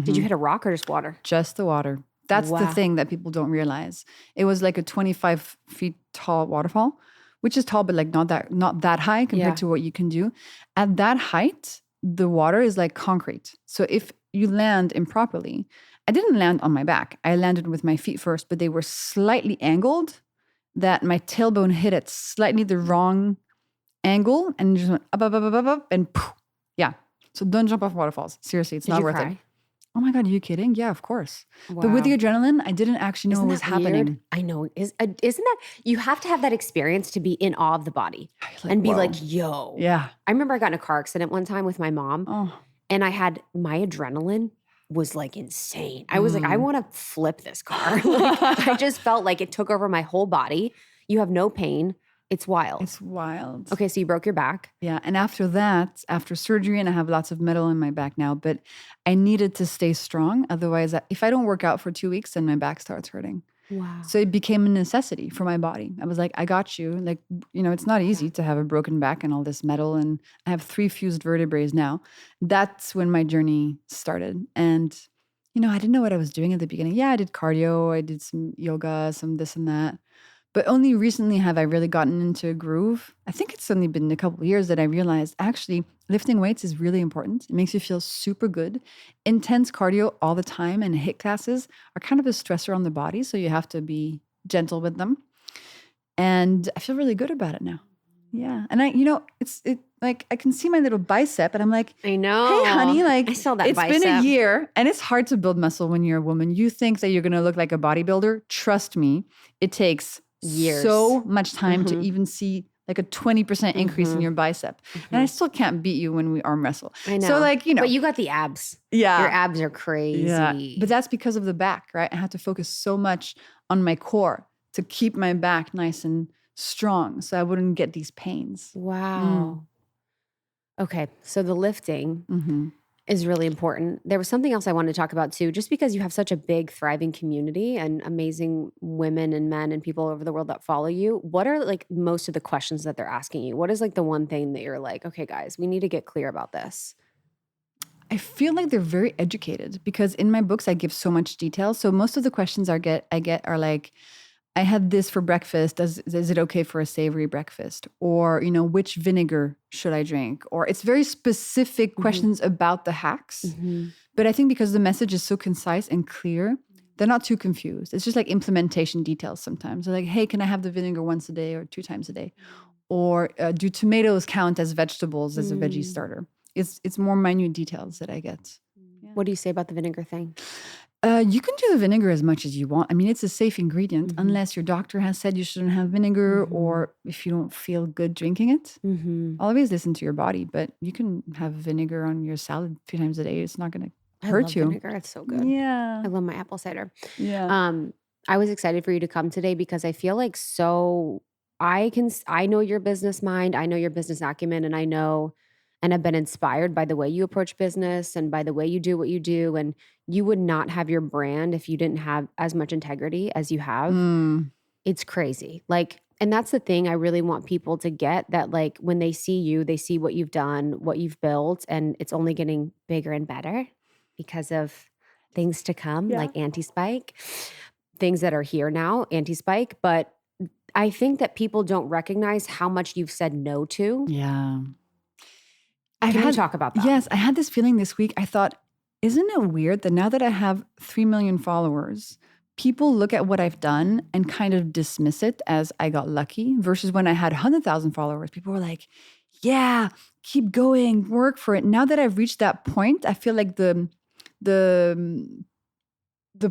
Did you hit a rock or just water? Just the water. That's the thing that people don't realize. It was like a 25 feet tall waterfall, which is tall, but like not that high compared to what you can do. At that height, the water is like concrete. So if you land improperly, I didn't land on my back. I landed with my feet first, but they were slightly angled that my tailbone hit at slightly the wrong angle and just went up, and poof. Yeah. So don't jump off waterfalls. Seriously, it's not worth it. Oh my God, are you kidding? Yeah, of course. Wow. But with the adrenaline, I didn't actually know what was happening. I know. Isn't that, you have to have that experience to be in awe of the body and be like, yo. Yeah. I remember I got in a car accident one time with my mom and my adrenaline was like insane. I was like, I want to flip this car. I just felt like it took over my whole body. You have no pain. It's wild. It's wild. Okay, so you broke your back. Yeah, and after that, after surgery, and I have lots of metal in my back now, but I needed to stay strong. Otherwise, if I don't work out for 2 weeks, then my back starts hurting. Wow. So it became a necessity for my body. I was like, I got you. Like, it's not easy to have a broken back and all this metal. And I have 3 fused vertebrae now. That's when my journey started. And, I didn't know what I was doing at the beginning. Yeah, I did cardio. I did some yoga, some this and that. But only recently have I really gotten into a groove. I think it's only been a couple of years that I realized actually lifting weights is really important. It makes you feel super good. Intense cardio all the time and HIIT classes are kind of a stressor on the body, so you have to be gentle with them. And I feel really good about it now. Yeah. And like I can see my little bicep and I'm like, I know. Hey honey, like I saw that it's bicep. been a year and it's hard to build muscle when you're a woman. You think that you're going to look like a bodybuilder. Trust me, it takes years. So much time to even see like a 20% increase in your bicep. And I still can't beat you when we arm wrestle. I know. So But you got the abs. Yeah. Your abs are crazy. Yeah. But that's because of the back, right? I had to focus so much on my core to keep my back nice and strong so I wouldn't get these pains. Wow. Okay. So the lifting is really important. There was something else I wanted to talk about too, just because you have such a big, thriving community and amazing women and men and people over the world that follow you. What are like most of the questions that they're asking you? What is like the one thing that you're like, okay, guys, we need to get clear about this? I feel like they're very educated because in my books, I give so much detail. So most of the questions I get are like, I had this for breakfast. Is it okay for a savory breakfast? Or, which vinegar should I drink? Or it's very specific questions about the hacks. But I think because the message is so concise and clear, they're not too confused. It's just like implementation details sometimes. They're like, hey, can I have the vinegar once a day or 2 times a day? Or do tomatoes count as vegetables as a veggie starter? It's more minute details that I get. Yeah. What do you say about the vinegar thing? You can do the vinegar as much as you want. I mean, it's a safe ingredient unless your doctor has said you shouldn't have vinegar or if you don't feel good drinking it. Always listen to your body, but you can have vinegar on your salad 2 times a day. It's not going to hurt you. Vinegar. It's so good. Yeah. I love my apple cider. Yeah. I was excited for you to come today because I feel like I know your business mind, I know your business acumen, and I know and have been inspired by the way you approach business and by the way you do what you do. And you would not have your brand if you didn't have as much integrity as you have. It's crazy. And that's the thing I really want people to get, that like when they see you, they see what you've done, what you've built, and it's only getting bigger and better because of things to come, like anti-spike, things that are here now, anti-spike. But I think that people don't recognize how much you've said no to. Yeah. Can you talk about that? Yes, I had this feeling this week. I thought, isn't it weird that now that I have 3 million followers, people look at what I've done and kind of dismiss it as I got lucky, versus when I had 100,000 followers, people were like, yeah, keep going, work for it. Now that I've reached that point, I feel like the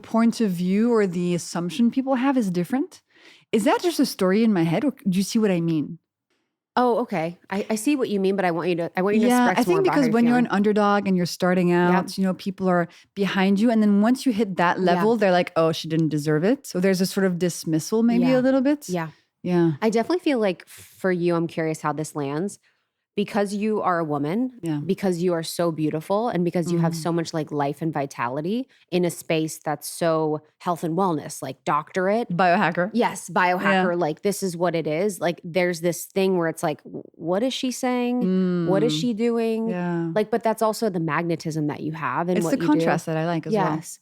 point of view or the assumption people have is different. Is that just a story in my head, or do you see what I mean? Oh, okay. I see what you mean, but I want you to express more about I think because when you're an underdog and you're starting out, people are behind you. And then once you hit that level, they're like, oh, she didn't deserve it. So there's a sort of dismissal maybe a little bit. Yeah. Yeah. I definitely feel like for you, I'm curious how this lands. Because you are a woman, because you are so beautiful, and because you have so much like life and vitality in a space that's so health and wellness, like doctorate. Biohacker. Yes, biohacker. Like this is what it is. Like there's this thing where it's like, what is she saying? What is she doing? Yeah. Like, but that's also the magnetism that you have. And it's what the you contrast do. that I like as well. Yes.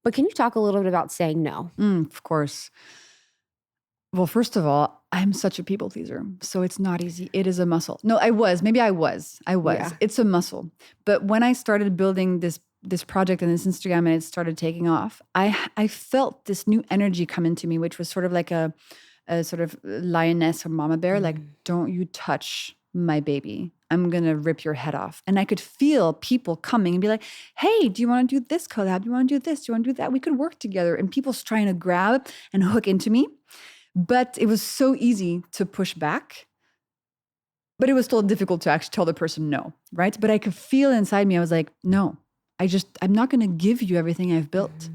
But can you talk a little bit about saying no? Of course. Well, first of all, I'm such a people pleaser, so it's not easy. It is a muscle. No, I was. Yeah. It's a muscle. But when I started building this project and this Instagram and it started taking off, I felt this new energy come into me, which was sort of like a sort of lioness or mama bear, like, don't you touch my baby. I'm going to rip your head off. And I could feel people coming and be like, hey, do you want to do this collab? Do you want to do this? Do you want to do that? We could work together. And people's trying to grab and hook into me. But it was so easy to push back. But it was still difficult to actually tell the person no, right? But I could feel inside me, I was like, no, I'm not going to give you everything I've built.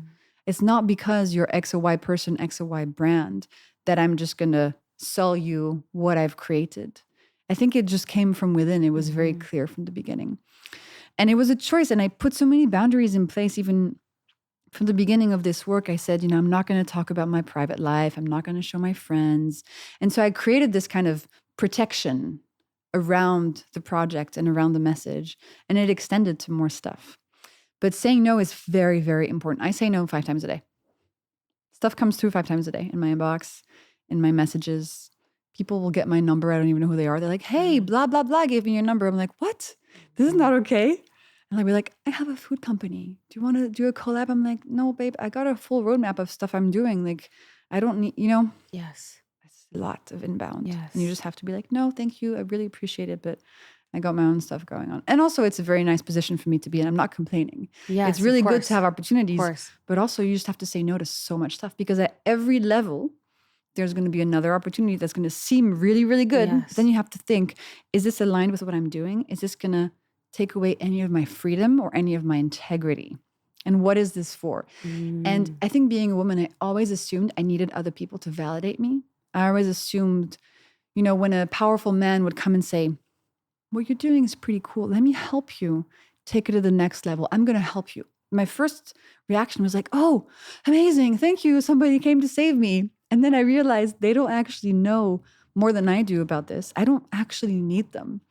It's not because you're X or Y person, X or Y brand, that I'm just going to sell you what I've created. I think it just came from within. It was very clear from the beginning. And it was a choice. And I put so many boundaries in place, even from the beginning of this work. I said, I'm not going to talk about my private life. I'm not going to show my friends. And so I created this kind of protection around the project and around the message. And it extended to more stuff. But saying no is very, very important. I say no 5 times a day. Stuff comes through 5 times a day in my inbox, in my messages. People will get my number. I don't even know who they are. They're like, hey, blah, blah, blah, gave me your number. I'm like, what? This is not okay. And I'll be like, I have a food company. Do you want to do a collab? I'm like, no, babe, I got a full roadmap of stuff I'm doing. Like, I don't need, Yes. It's a lot of inbound. Yes. And you just have to be like, no, thank you. I really appreciate it. But I got my own stuff going on. And also it's a very nice position for me to be in. I'm not complaining. Yes, it's really of good course. to have opportunities. Of course. But also you just have to say no to so much stuff, because at every level, there's going to be another opportunity that's going to seem really, really good. Yes. Then you have to think, is this aligned with what I'm doing? Is this going to take away any of my freedom or any of my integrity? And what is this for? And I think being a woman, I always assumed I needed other people to validate me. I always assumed, when a powerful man would come and say, what you're doing is pretty cool. Let me help you take it to the next level. I'm going to help you. My first reaction was like, oh, amazing. Thank you. Somebody came to save me. And then I realized they don't actually know more than I do about this. I don't actually need them.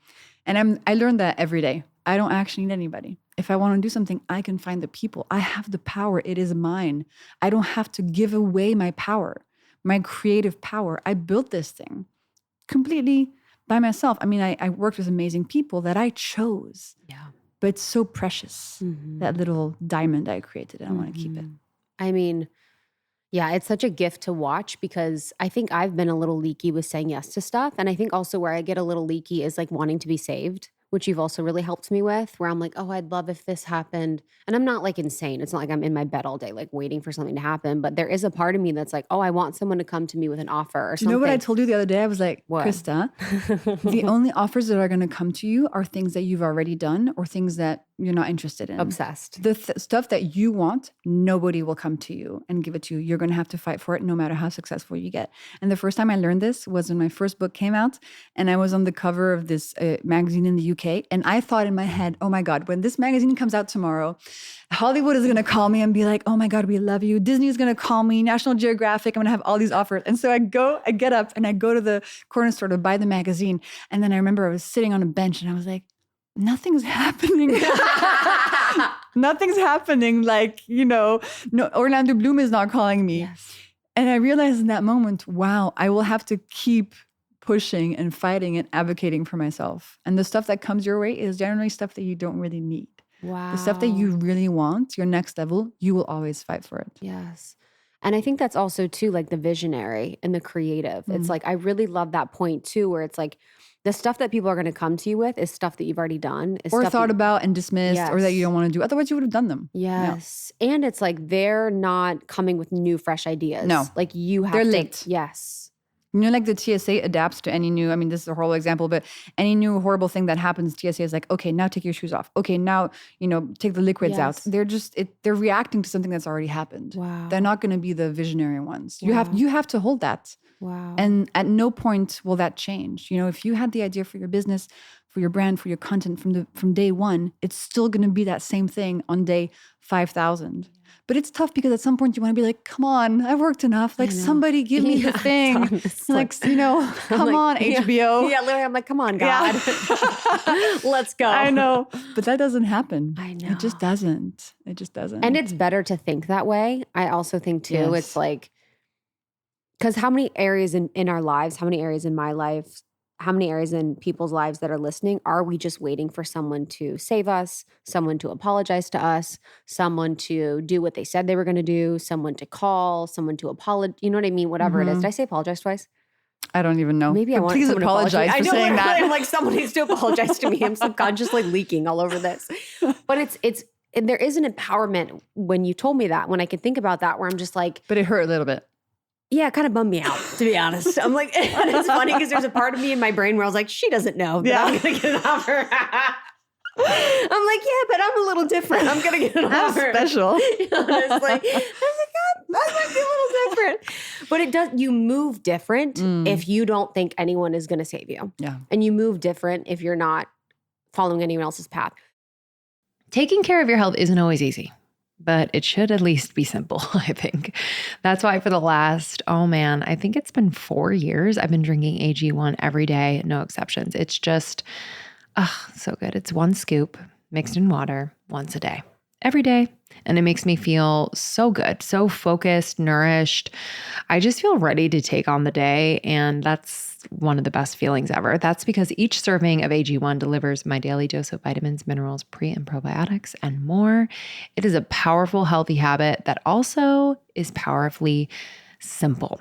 And I learned that every day. I don't actually need anybody. If I want to do something, I can find the people. I have the power. It is mine. I don't have to give away my power, my creative power. I built this thing completely by myself. I mean, I worked with amazing people that I chose. Yeah. But it's so precious, that little diamond I created, and I want to keep it. I mean, yeah, it's such a gift to watch, because I think I've been a little leaky with saying yes to stuff. And I think also where I get a little leaky is like wanting to be saved, which you've also really helped me with, where I'm like, oh, I'd love if this happened. And I'm not like insane. It's not like I'm in my bed all day, like waiting for something to happen. But there is a part of me that's like, oh, I want someone to come to me with an offer or something. You know what I told you the other day? I was like, what? Krista, the only offers that are going to come to you are things that you've already done or things that you're not interested in. Obsessed. The stuff that you want, nobody will come to you and give it to you. You're going to have to fight for it no matter how successful you get. And the first time I learned this was when my first book came out, and I was on the cover of this magazine in the UK. And I thought in my head, oh my God, when this magazine comes out tomorrow, Hollywood is going to call me and be like, oh my God, we love you. Disney is going to call me, National Geographic. I'm going to have all these offers. And so I get up and I go to the corner store to buy the magazine. And then I remember I was sitting on a bench and I was like, nothing's happening. Nothing's happening. Like, no, Orlando Bloom is not calling me. Yes. And I realized in that moment, wow, I will have to keep pushing and fighting and advocating for myself. And the stuff that comes your way is generally stuff that you don't really need. Wow. The stuff that you really want, your next level, you will always fight for it. Yes. And I think that's also too like the visionary and the creative. It's like, I really love that point too, where it's like the stuff that people are going to come to you with is stuff that you've already done. Or thought about and dismissed, or that you don't want to do. Otherwise you would have done them. Yes. Yeah. And it's like, they're not coming with new, fresh ideas. No. Like you have They're to. late. Yes. You know, like the TSA adapts to any new, I mean, this is a horrible example, but any new horrible thing that happens, TSA is like, okay, now take your shoes off. Okay, now, take the liquids out. They're just, they're reacting to something that's already happened. Wow. They're not going to be the visionary ones. You have to hold that. Wow. And at no point will that change. If you had the idea for your business, for your brand, for your content from day one, it's still going to be that same thing on day 5,000. But it's tough because at some point you want to be like, come on, I've worked enough. Like somebody give me the thing. Like, come on, HBO. Yeah, literally, I'm like, come on, God. Yeah. Let's go. I know. But that doesn't happen. I know. It just doesn't. It just doesn't. And it's better to think that way. I also think too, it's like, because how many areas in our lives, how many areas in my life, how many areas in people's lives that are listening, are we just waiting for someone to save us, someone to apologize to us, someone to do what they said they were going to do, someone to call, someone to apologize, you know what I mean? Whatever it is. Did I say apologize twice? I don't even know. Maybe I want please someone apologize to for saying that. I'm like, someone needs to apologize to me. I'm subconsciously leaking all over this. But and there is an empowerment when you told me that, when I can think about that, where I'm just like. But it hurt a little bit. Yeah, it kind of bummed me out, to be honest. I'm like, and it's funny because there's a part of me in my brain where I was like, she doesn't know that I'm going to get it off her. I'm like, yeah, but I'm a little different. I'm going to get it off her. Special. It's like, that might be a little different. But it does, you move different if you don't think anyone is going to save you. Yeah. And you move different if you're not following anyone else's path. Taking care of your health isn't always easy, but it should at least be simple, I think. That's why for the last, I think it's been 4 years, I've been drinking AG1 every day, no exceptions. It's just, so good. It's 1 scoop mixed in water once a day, every day. And it makes me feel so good, so focused, nourished. I just feel ready to take on the day. And that's one of the best feelings ever. That's because each serving of AG1 delivers my daily dose of vitamins, minerals, pre and probiotics, and more. It is a powerful, healthy habit that also is powerfully simple.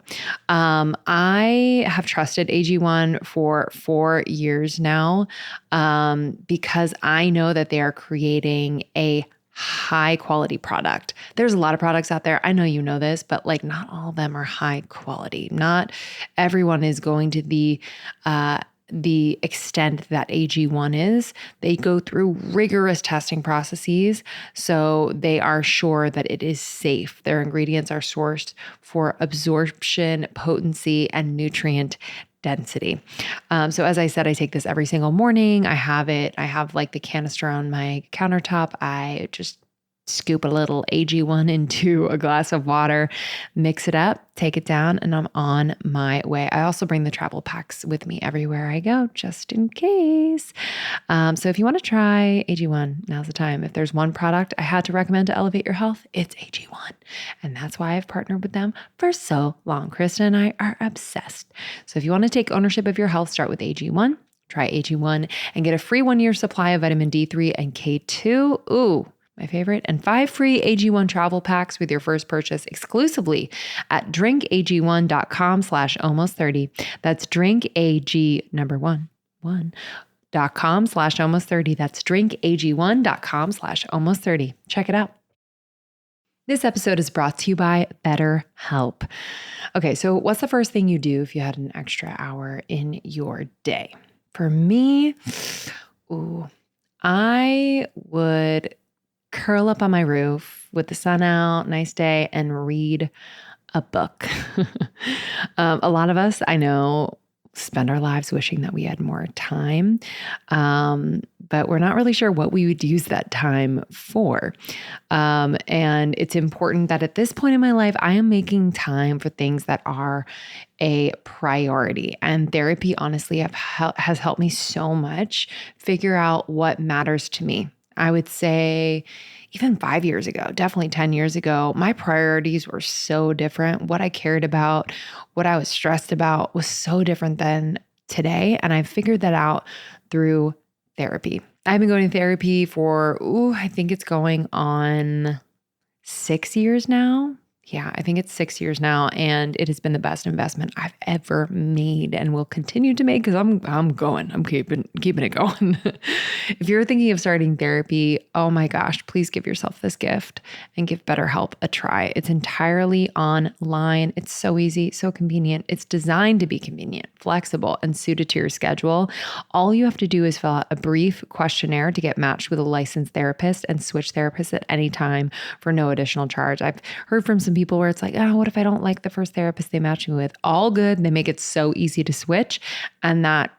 I have trusted AG1 for 4 years now because I know that they are creating a high quality product. There's a lot of products out there. I know you know this, but like not all of them are high quality. Not everyone is going to the extent that AG1 is. They go through rigorous testing processes, so they are sure that it is safe. Their ingredients are sourced for absorption, potency, and nutrient density. So as I said, I take this every single morning. I have like the canister on my countertop. I just scoop a little AG1 into a glass of water, mix it up, take it down, and I'm on my way. I also bring the travel packs with me everywhere I go, just in case. So if you want to try AG1, now's the time. If there's one product I had to recommend to elevate your health, it's AG1. And that's why I've partnered with them for so long. Krista and I are obsessed. So if you want to take ownership of your health, start with AG1. Try AG1 and get a free 1-year supply of vitamin D3 and K2. Ooh, my favorite, and 5 free AG1 travel packs with your first purchase exclusively at drinkag1.com/almost30. That's drinkag1.com/almost30. That's drinkag1.com/almost30. Check it out. This episode is brought to you by BetterHelp. Okay, so what's the first thing you do if you had an extra hour in your day? For me, I would curl up on my roof with the sun out, nice day, and read a book. A lot of us, I know, spend our lives wishing that we had more time, but we're not really sure what we would use that time for. And it's important that at this point in my life, I am making time for things that are a priority. And therapy, honestly, has helped me so much figure out what matters to me. I would say even 5 years ago, definitely 10 years ago, my priorities were so different. What I cared about, what I was stressed about was so different than today. And I've figured that out through therapy. I've been going to therapy for, I think it's going on 6 years now. Yeah, I think it's 6 years now, and it has been the best investment I've ever made and will continue to make because I'm keeping it going. If you're thinking of starting therapy, oh my gosh, please give yourself this gift and give BetterHelp a try. It's entirely online. It's so easy, so convenient. It's designed to be convenient, flexible, and suited to your schedule. All you have to do is fill out a brief questionnaire to get matched with a licensed therapist and switch therapists at any time for no additional charge. I've heard from some people where it's like, what if I don't like the first therapist they match me with? All good. They make it so easy to switch. And that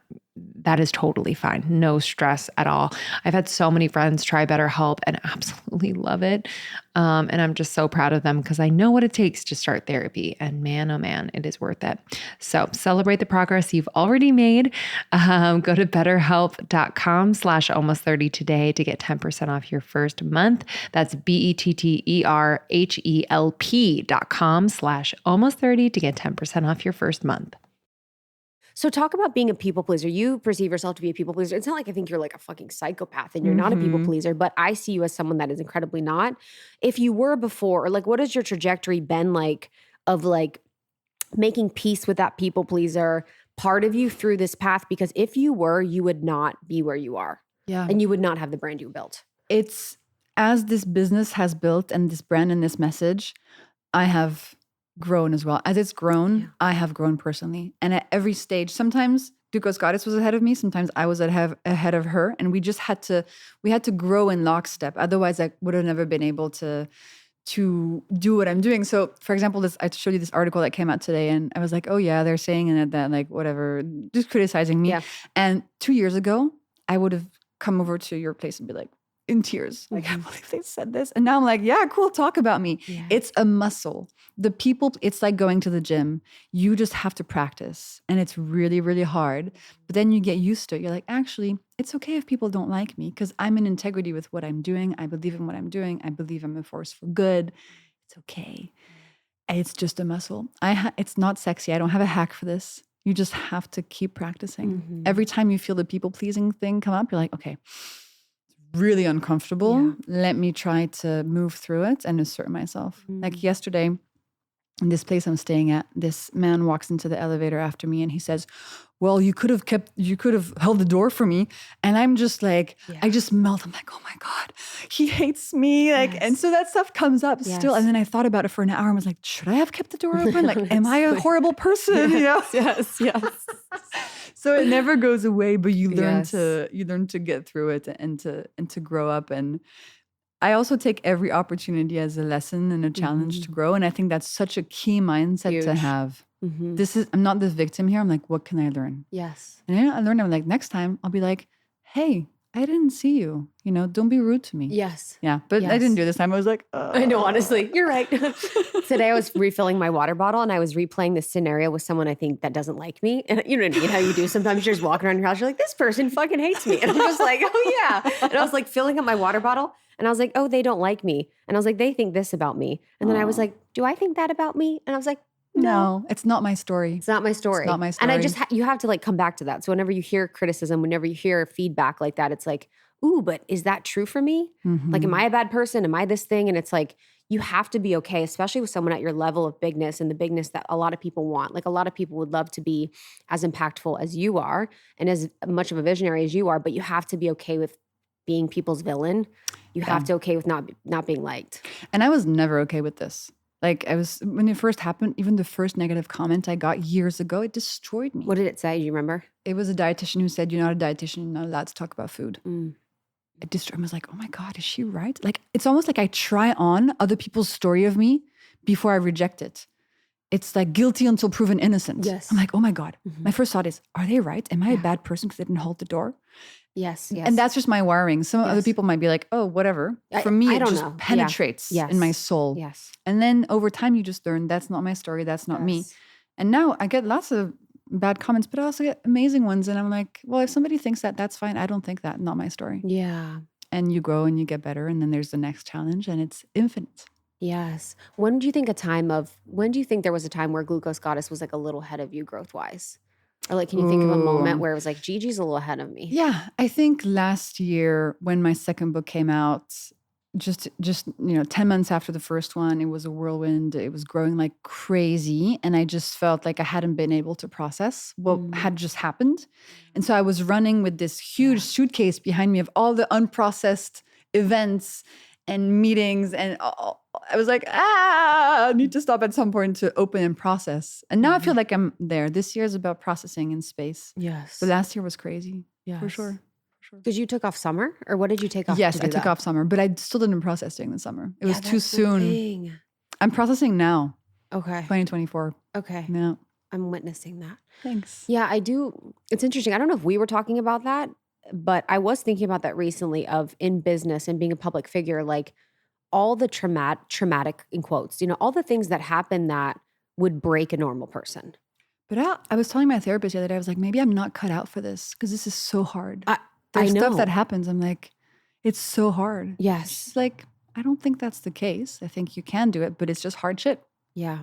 is totally fine. No stress at all. I've had so many friends try BetterHelp and absolutely love it. And I'm just so proud of them because I know what it takes to start therapy. And man, oh man, it is worth it. So celebrate the progress you've already made. Go to betterhelp.com/almost30 today to get 10% off your first month. That's BetterHelp.com/almost30 to get 10% off your first month. So talk about being a people pleaser. You perceive yourself to be a people pleaser. It's not like I think you're like a fucking psychopath and you're not a people pleaser, but I see you as someone that is incredibly not. If you were before, or like what has your trajectory been like of like making peace with that people pleaser part of you through this path? Because if you were, you would not be where you are. Yeah. And you would not have the brand you built. It's as this business has built and this brand and this message, I have grown as well. As it's grown, I have grown personally. And at every stage, sometimes Glucose Goddess was ahead of me. Sometimes I was ahead of her. And we just had to grow in lockstep. Otherwise, I would have never been able to do what I'm doing. So for example, I showed you this article that came out today and I was like, oh yeah, they're saying in it that like whatever, just criticizing me. Yeah. And 2 years ago, I would have come over to your place and be like, in tears. Like, I can't believe they said this. And now I'm like, yeah, cool, talk about me. Yeah. It's a muscle. The people, it's like going to the gym. You just have to practice. And it's really, really hard. But then you get used to it. You're like, actually, it's okay if people don't like me because I'm in integrity with what I'm doing. I believe in what I'm doing. I believe I'm a force for good. It's okay. And it's just a muscle. It's not sexy. I don't have a hack for this. You just have to keep practicing. Mm-hmm. Every time you feel the people-pleasing thing come up, you're like, okay, really uncomfortable. Yeah. Let me try to move through it and assert myself. Like yesterday, in this place I'm staying at, this man walks into the elevator after me and he says, well, you could have held the door for me. And I'm just like, I just melt. I'm like, oh my God, he hates me. Like, and so that stuff comes up still. And then I thought about it for an hour and was like, should I have kept the door open? Like, am I a horrible person? You know? Yes. So it never goes away, but you learn to get through it and to grow up. And I also take every opportunity as a lesson and a challenge to grow. And I think that's such a key mindset to have. I'm not the victim here. I'm like, what can I learn? Yes. And I learned, I'm like, next time I'll be like, hey, I didn't see you. You know, don't be rude to me. Yes. Yeah. But I didn't do it this time. I was like, I know, honestly, you're right. Today I was refilling my water bottle and I was replaying this scenario with someone I think that doesn't like me. And you know what I mean? How you do sometimes you're just walking around your house, you're like, this person fucking hates me. And I'm just like, oh yeah. And I was like filling up my water bottle and I was like, oh, they don't like me. And I was like, they think this about me. And then I was like, do I think that about me? And I was like, no, it's not my story. It's not my story. It's not my story. And I just, you have to like come back to that. So whenever you hear criticism, whenever you hear feedback like that, it's like, ooh, but is that true for me? Like, am I a bad person? Am I this thing? And it's like, you have to be okay, especially with someone at your level of bigness and the bigness that a lot of people want. Like a lot of people would love to be as impactful as you are and as much of a visionary as you are, but you have to be okay with being people's villain. You have to okay with not being liked. And I was never okay with this. Like when it first happened, even the first negative comment I got years ago, it destroyed me. What did it say? Do you remember? It was a dietitian who said, you're not a dietitian, you're not allowed to talk about food. It destroyed me. I was like, oh my God, is she right? Like, it's almost like I try on other people's story of me before I reject it. It's like guilty until proven innocent. Yes. I'm like, oh my God. My first thought is, are they right? Am I a bad person because they didn't hold the door? Yes. And that's just my wiring. Some other people might be like, oh, whatever. For me, it just penetrates in my soul. Yes. And then over time, you just learn that's not my story. That's not me. And now I get lots of bad comments, but I also get amazing ones. And I'm like, well, if somebody thinks that, that's fine. I don't think that. Not my story. Yeah. And you grow and you get better. And then there's the next challenge and it's infinite. Yes. When do you think there was a time where Glucose Goddess was like a little ahead of you growth-wise? Or like, can you think of a moment where it was like, Gigi's a little ahead of me? Yeah, I think last year when my second book came out, just 10 months after the first one, it was a whirlwind. It was growing like crazy, and I just felt like I hadn't been able to process what had just happened. And so I was running with this huge suitcase behind me of all the unprocessed events and meetings, and I was like, I need to stop at some point to open and process. And now I feel like I'm there. This year is about processing in space. Yes. But last year was crazy. Yes. For sure. Because you took off summer, or what did you take off? Yes, I took off summer, but I still didn't process during the summer. It was too soon. I'm processing now. Okay. 2024. Okay. Yeah. I'm witnessing that. Thanks. Yeah, I do. It's interesting. I don't know if we were talking about that, but I was thinking about that recently of in business and being a public figure, like all the traumatic in quotes, all the things that happen that would break a normal person. But I was telling my therapist the other day, I was like, maybe I'm not cut out for this because this is so hard. There's I know. stuff that happens. I'm like, it's so hard. Yes. She's like, I don't think that's the case. I think you can do it, but it's just hardship. Yeah.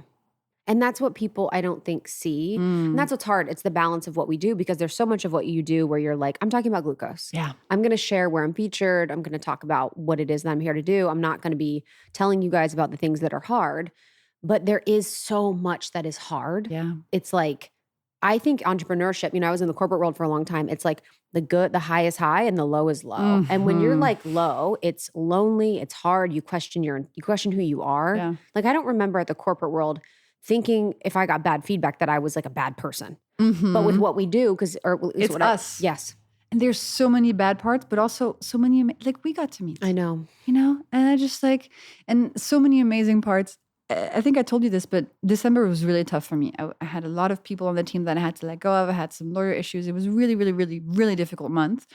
And that's what people, I don't think, see. And that's what's hard. It's the balance of what we do, because there's so much of what you do where you're like, I'm talking about glucose. Yeah. I'm going to share where I'm featured. I'm going to talk about what it is that I'm here to do. I'm not going to be telling you guys about the things that are hard, but there is so much that is hard. Yeah. It's like, I think entrepreneurship, I was in the corporate world for a long time. It's like the high is high and the low is low. And when you're like low, it's lonely, it's hard. You question who you are. Yeah. Like, I don't remember at the corporate world thinking if I got bad feedback that I was like a bad person. But with what we do, it's us. Yes. And there's so many bad parts, but also so many, like we got to meet. I know. And I just and so many amazing parts. I think I told you this, but December was really tough for me. I had a lot of people on the team that I had to let go of. I had some lawyer issues. It was really, really, really, really difficult month.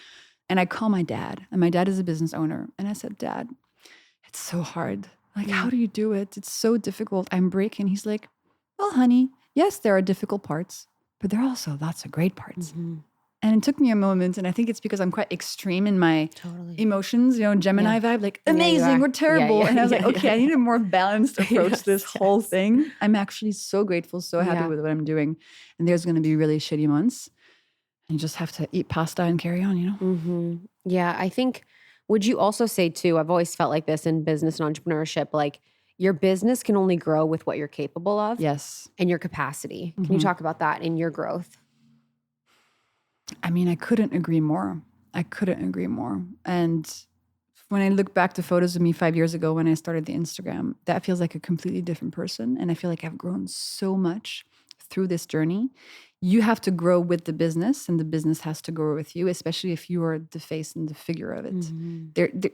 And I called my dad, and my dad is a business owner. And I said, Dad, it's so hard. Like, how do you do it? It's so difficult. I'm breaking. He's like, well, honey, yes, there are difficult parts, but there are also lots of great parts. And it took me a moment, and I think it's because I'm quite extreme in my emotions, Gemini vibe, like amazing or terrible. And I was like, okay, I need a more balanced approach to this whole thing. I'm actually so grateful, so happy with what I'm doing. And there's going to be really shitty months. And you just have to eat pasta and carry on, Yeah, I think, would you also say too, I've always felt like this in business and entrepreneurship, like your business can only grow with what you're capable of. Yes. And your capacity. Can you talk about that in your growth? I mean, I couldn't agree more. And when I look back to photos of me 5 years ago when I started the Instagram, that feels like a completely different person. And I feel like I've grown so much through this journey. You have to grow with the business, and the business has to grow with you, especially if you are the face and the figure of it.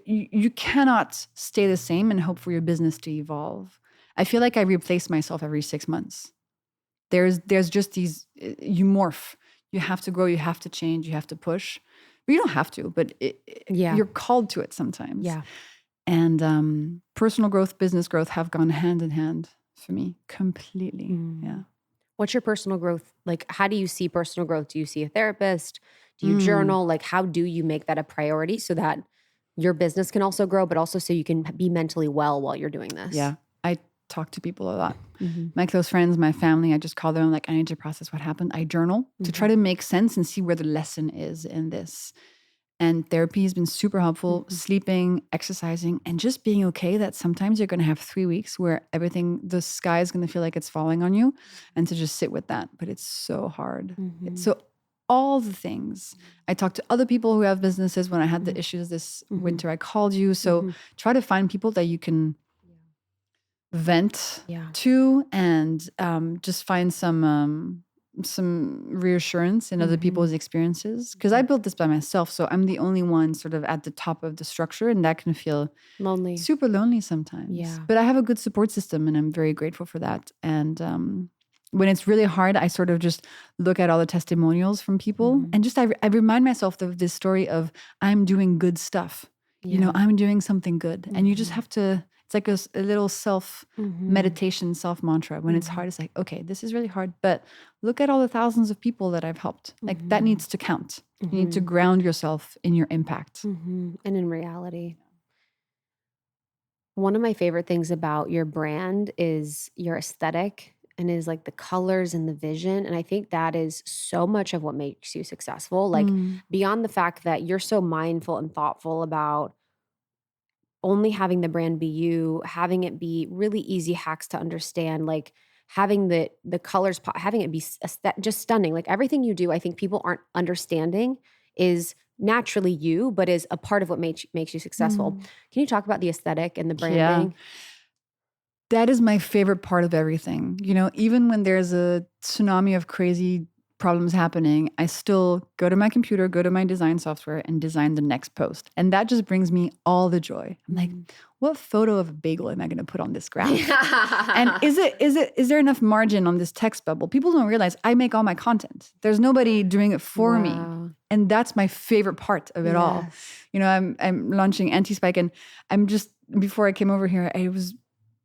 You cannot stay the same and hope for your business to evolve. I feel like I replace myself every 6 months. There's just these, you morph. You have to grow, you have to change, you have to push. But you don't have to, but you're called to it sometimes. Yeah. And personal growth, business growth have gone hand in hand for me completely. Yeah. What's your personal growth? Like, how do you see personal growth? Do you see a therapist? Do you journal? Like, how do you make that a priority so that your business can also grow, but also so you can be mentally well while you're doing this? Yeah. I talk to people a lot. My close friends, my family, I just call them like, I need to process what happened. I journal to try to make sense and see where the lesson is in this. And therapy has been super helpful, sleeping, exercising, and just being okay that sometimes you're going to have 3 weeks where the sky is going to feel like it's falling on you, and to just sit with that. But it's so hard. So all the things. I talked to other people who have businesses when I had the issues this winter. I called you. So try to find people that you can vent to, and just find some reassurance in other people's experiences. Because I built this by myself, so I'm the only one sort of at the top of the structure, and that can feel lonely, super lonely sometimes. Yeah. But I have a good support system, and I'm very grateful for that. And when it's really hard, I sort of just look at all the testimonials from people, and just I remind myself of this story of I'm doing good stuff. I'm doing something good, and you just have to. It's like a little self meditation, self mantra. When it's hard, it's like, okay, this is really hard, but look at all the thousands of people that I've helped. Like that needs to count. You need to ground yourself in your impact. And in reality. One of my favorite things about your brand is your aesthetic and is like the colors and the vision. And I think that is so much of what makes you successful. Like beyond the fact that you're so mindful and thoughtful about only having the brand be you, having it be really easy hacks to understand, like having the colors, having it be just stunning. Like everything you do, I think people aren't understanding is naturally you, but is a part of what makes you successful. Can you talk about the aesthetic and the branding? Yeah. That is my favorite part of everything. You know, even when there's a tsunami of crazy problems happening, I still go to my computer, go to my design software and design the next post. And that just brings me all the joy. I'm like, what photo of a bagel am I going to put on this graph? And is there enough margin on this text bubble? People don't realize I make all my content. There's nobody doing it for me. And that's my favorite part of it all. You know, I'm launching Anti-Spike, and I'm just, before I came over here, I was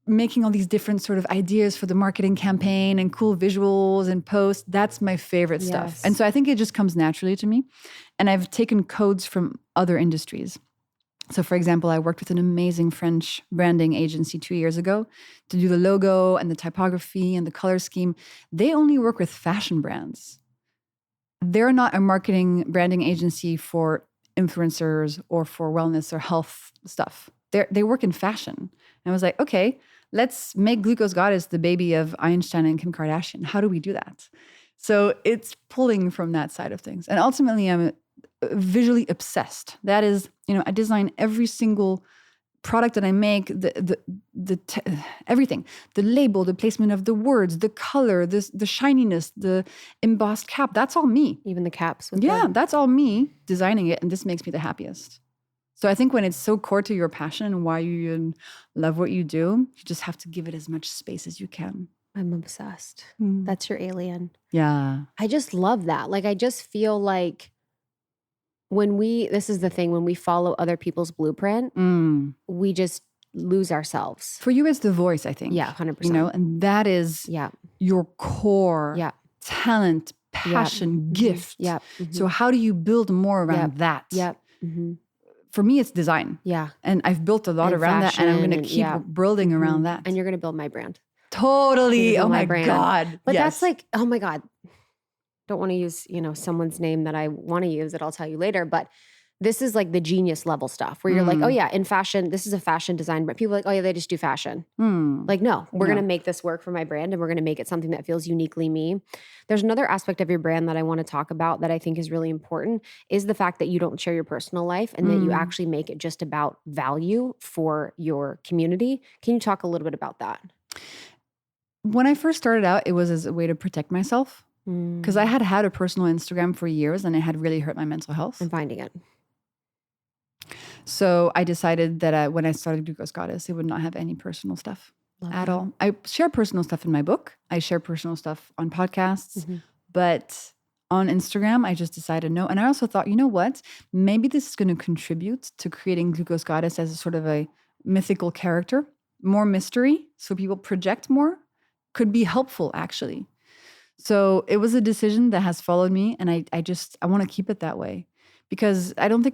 making all these different sort of ideas for the marketing campaign and cool visuals and posts. That's my favorite stuff. And so I think it just comes naturally to me. And I've taken codes from other industries. So for example, I worked with an amazing French branding agency 2 years ago to do the logo and the typography and the color scheme. They only work with fashion brands. They're not a marketing branding agency for influencers or for wellness or health stuff. They work in fashion. And I was like, okay, let's make Glucose Goddess the baby of Einstein and Kim Kardashian. How do we do that? So it's pulling from that side of things. And ultimately, I'm visually obsessed. That is, you know, I design every single product that I make, everything, the label, the placement of the words, the color, the shininess, the embossed cap. That's all me. Even the caps. That's all me designing it. And this makes me the happiest. So I think when it's so core to your passion and why you love what you do, you just have to give it as much space as you can. I'm obsessed. That's your alien. Yeah. I just love that. Like, I just feel like this is the thing, when we follow other people's blueprint, we just lose ourselves. For you, it's the voice, I think. Yeah, 100%. You know, and that is your core talent, passion, gift. Yeah. So how do you build more around that? For me, it's design. Yeah. And I've built a lot around that, and I'm going to keep building around that. And you're going to build my brand. Totally. Oh my God. But that's like, oh my God. Don't want to use, someone's name that I want to use that I'll tell you later, but this is like the genius level stuff where you're like, oh yeah, in fashion, this is a fashion design brand. People are like, oh yeah, they just do fashion. Like, no, we're going to make this work for my brand, and we're going to make it something that feels uniquely me. There's another aspect of your brand that I want to talk about that I think is really important, is the fact that you don't share your personal life and that you actually make it just about value for your community. Can you talk a little bit about that? When I first started out, it was as a way to protect myself. Because I had a personal Instagram for years, and it had really hurt my mental health. And finding it. So I decided that when I started Glucose Goddess, it would not have any personal stuff at all. I share personal stuff in my book. I share personal stuff on podcasts. But on Instagram, I just decided no. And I also thought, you know what? Maybe this is going to contribute to creating Glucose Goddess as a sort of a mythical character, more mystery, so people project more. Could be helpful, actually. So it was a decision that has followed me, and I want to keep it that way, because I don't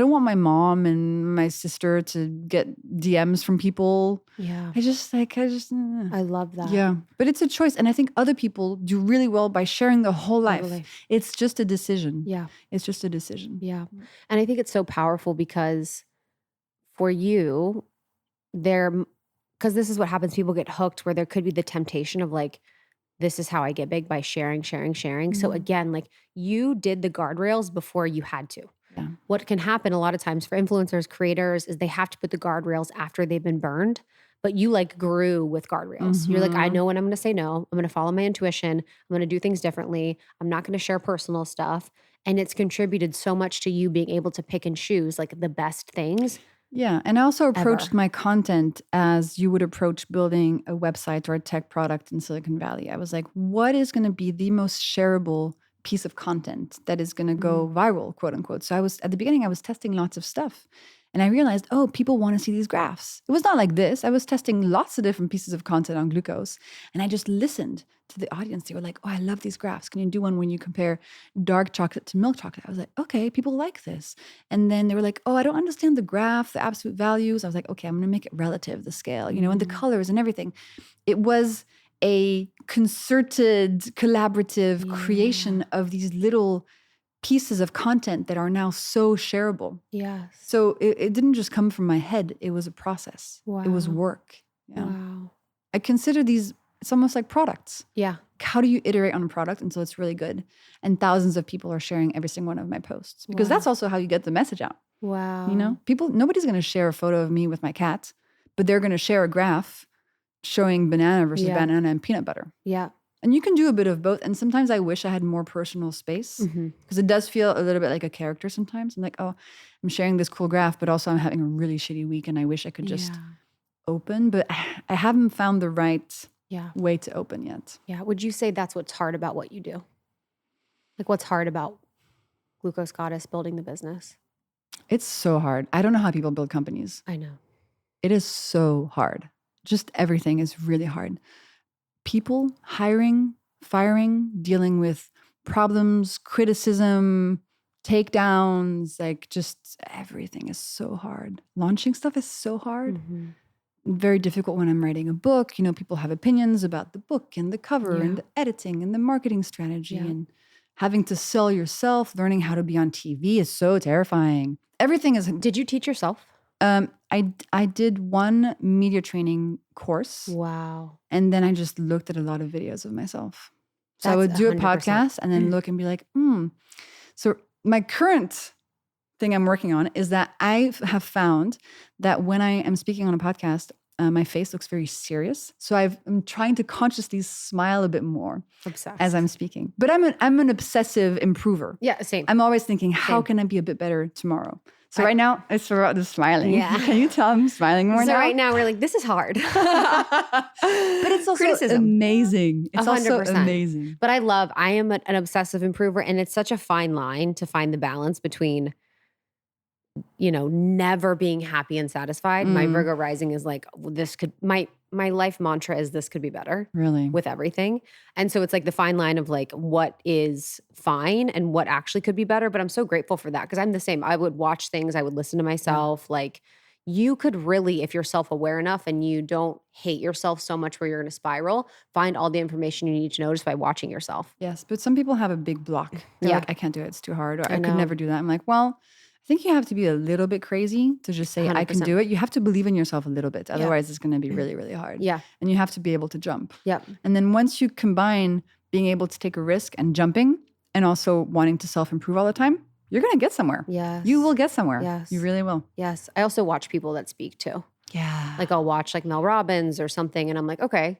want my mom and my sister to get DMs from people. Yeah. I love that. Yeah. But it's a choice. And I think other people do really well by sharing their whole life. Totally. It's just a decision. Yeah. It's just a decision. Yeah. And I think it's so powerful because for you, because this is what happens, people get hooked where there could be the temptation of like, this is how I get big, by sharing. So again, like, you did the guardrails before you had to. Yeah. What can happen a lot of times for influencers, creators, is they have to put the guardrails after they've been burned. But you like grew with guardrails. You're like, I know when I'm going to say no. I'm going to follow my intuition. I'm going to do things differently. I'm not going to share personal stuff. And it's contributed so much to you being able to pick and choose like the best things. Yeah. And I also approached my content as you would approach building a website or a tech product in Silicon Valley. I was like, what is going to be the most shareable piece of content that is going to go viral, quote unquote? So at the beginning, I was testing lots of stuff. And I realized, people want to see these graphs. It was not like this. I was testing lots of different pieces of content on glucose. And I just listened to the audience. They were like, I love these graphs. Can you do one when you compare dark chocolate to milk chocolate? I was like, okay, people like this. And then they were like, I don't understand the graph, the absolute values. I was like, okay, I'm going to make it relative, the scale, and the colors and everything. It was a concerted, collaborative creation of these little pieces of content that are now so shareable. Yes. So it didn't just come from my head. It was a process. Wow. It was work. Yeah. Wow. I consider these, it's almost like products. Yeah. How do you iterate on a product until it's really good? And thousands of people are sharing every single one of my posts because that's also how you get the message out. Wow. You know, nobody's going to share a photo of me with my cat, but they're going to share a graph showing banana versus banana and peanut butter. Yeah. And you can do a bit of both. And sometimes I wish I had more personal space because it does feel a little bit like a character sometimes. I'm like, oh, I'm sharing this cool graph, but also I'm having a really shitty week and I wish I could just open. But I haven't found the right way to open yet. Yeah. Would you say that's what's hard about what you do? Like what's hard about Glucose Goddess building the business? It's so hard. I don't know how people build companies. I know. It is so hard. Just everything is really hard. People, hiring, firing, dealing with problems, criticism, takedowns, like just everything is so hard. Launching stuff is so hard. Very difficult when I'm writing a book. You know, people have opinions about the book and the cover and the editing and the marketing strategy and having to sell yourself, learning how to be on TV is so terrifying. Everything is. Did you teach yourself? I did one media training course. Wow. And then I just looked at a lot of videos of myself. So I That's would do a 100%. podcast and then look and be like, So my current thing I'm working on is that I have found that when I am speaking on a podcast, my face looks very serious. So I'm trying to consciously smile a bit more as I'm speaking. But I'm an obsessive improver. Yeah, same. I'm always thinking, how can I be a bit better tomorrow? So right now, it's about the smiling. Yeah. Can you tell I'm smiling more now? So right now we're like, this is hard. But it's also amazing. It's 100%. Also amazing. But I am an obsessive improver, and it's such a fine line to find the balance between, you know, never being happy and satisfied. My Virgo rising is like, my life mantra is this could be better. Really? With everything. And so it's like the fine line of like what is fine and what actually could be better. But I'm so grateful for that because I'm the same. I would watch things. I would listen to myself. Like you could really, if you're self-aware enough and you don't hate yourself so much where you're going to spiral, find all the information you need to know just by watching yourself. Yes. But some people have a big block. They're like, I can't do it. It's too hard. Or I could never do that. I'm like, well, I think you have to be a little bit crazy to just say, 100%. I can do it. You have to believe in yourself a little bit. Otherwise, it's going to be really, really hard. Yeah. And you have to be able to jump. Yep. And then once you combine being able to take a risk and jumping and also wanting to self-improve all the time, you're going to get somewhere. Yes. You will get somewhere. Yes. You really will. Yes. I also watch people that speak too. Yeah. Like I'll watch like Mel Robbins or something and I'm like, okay,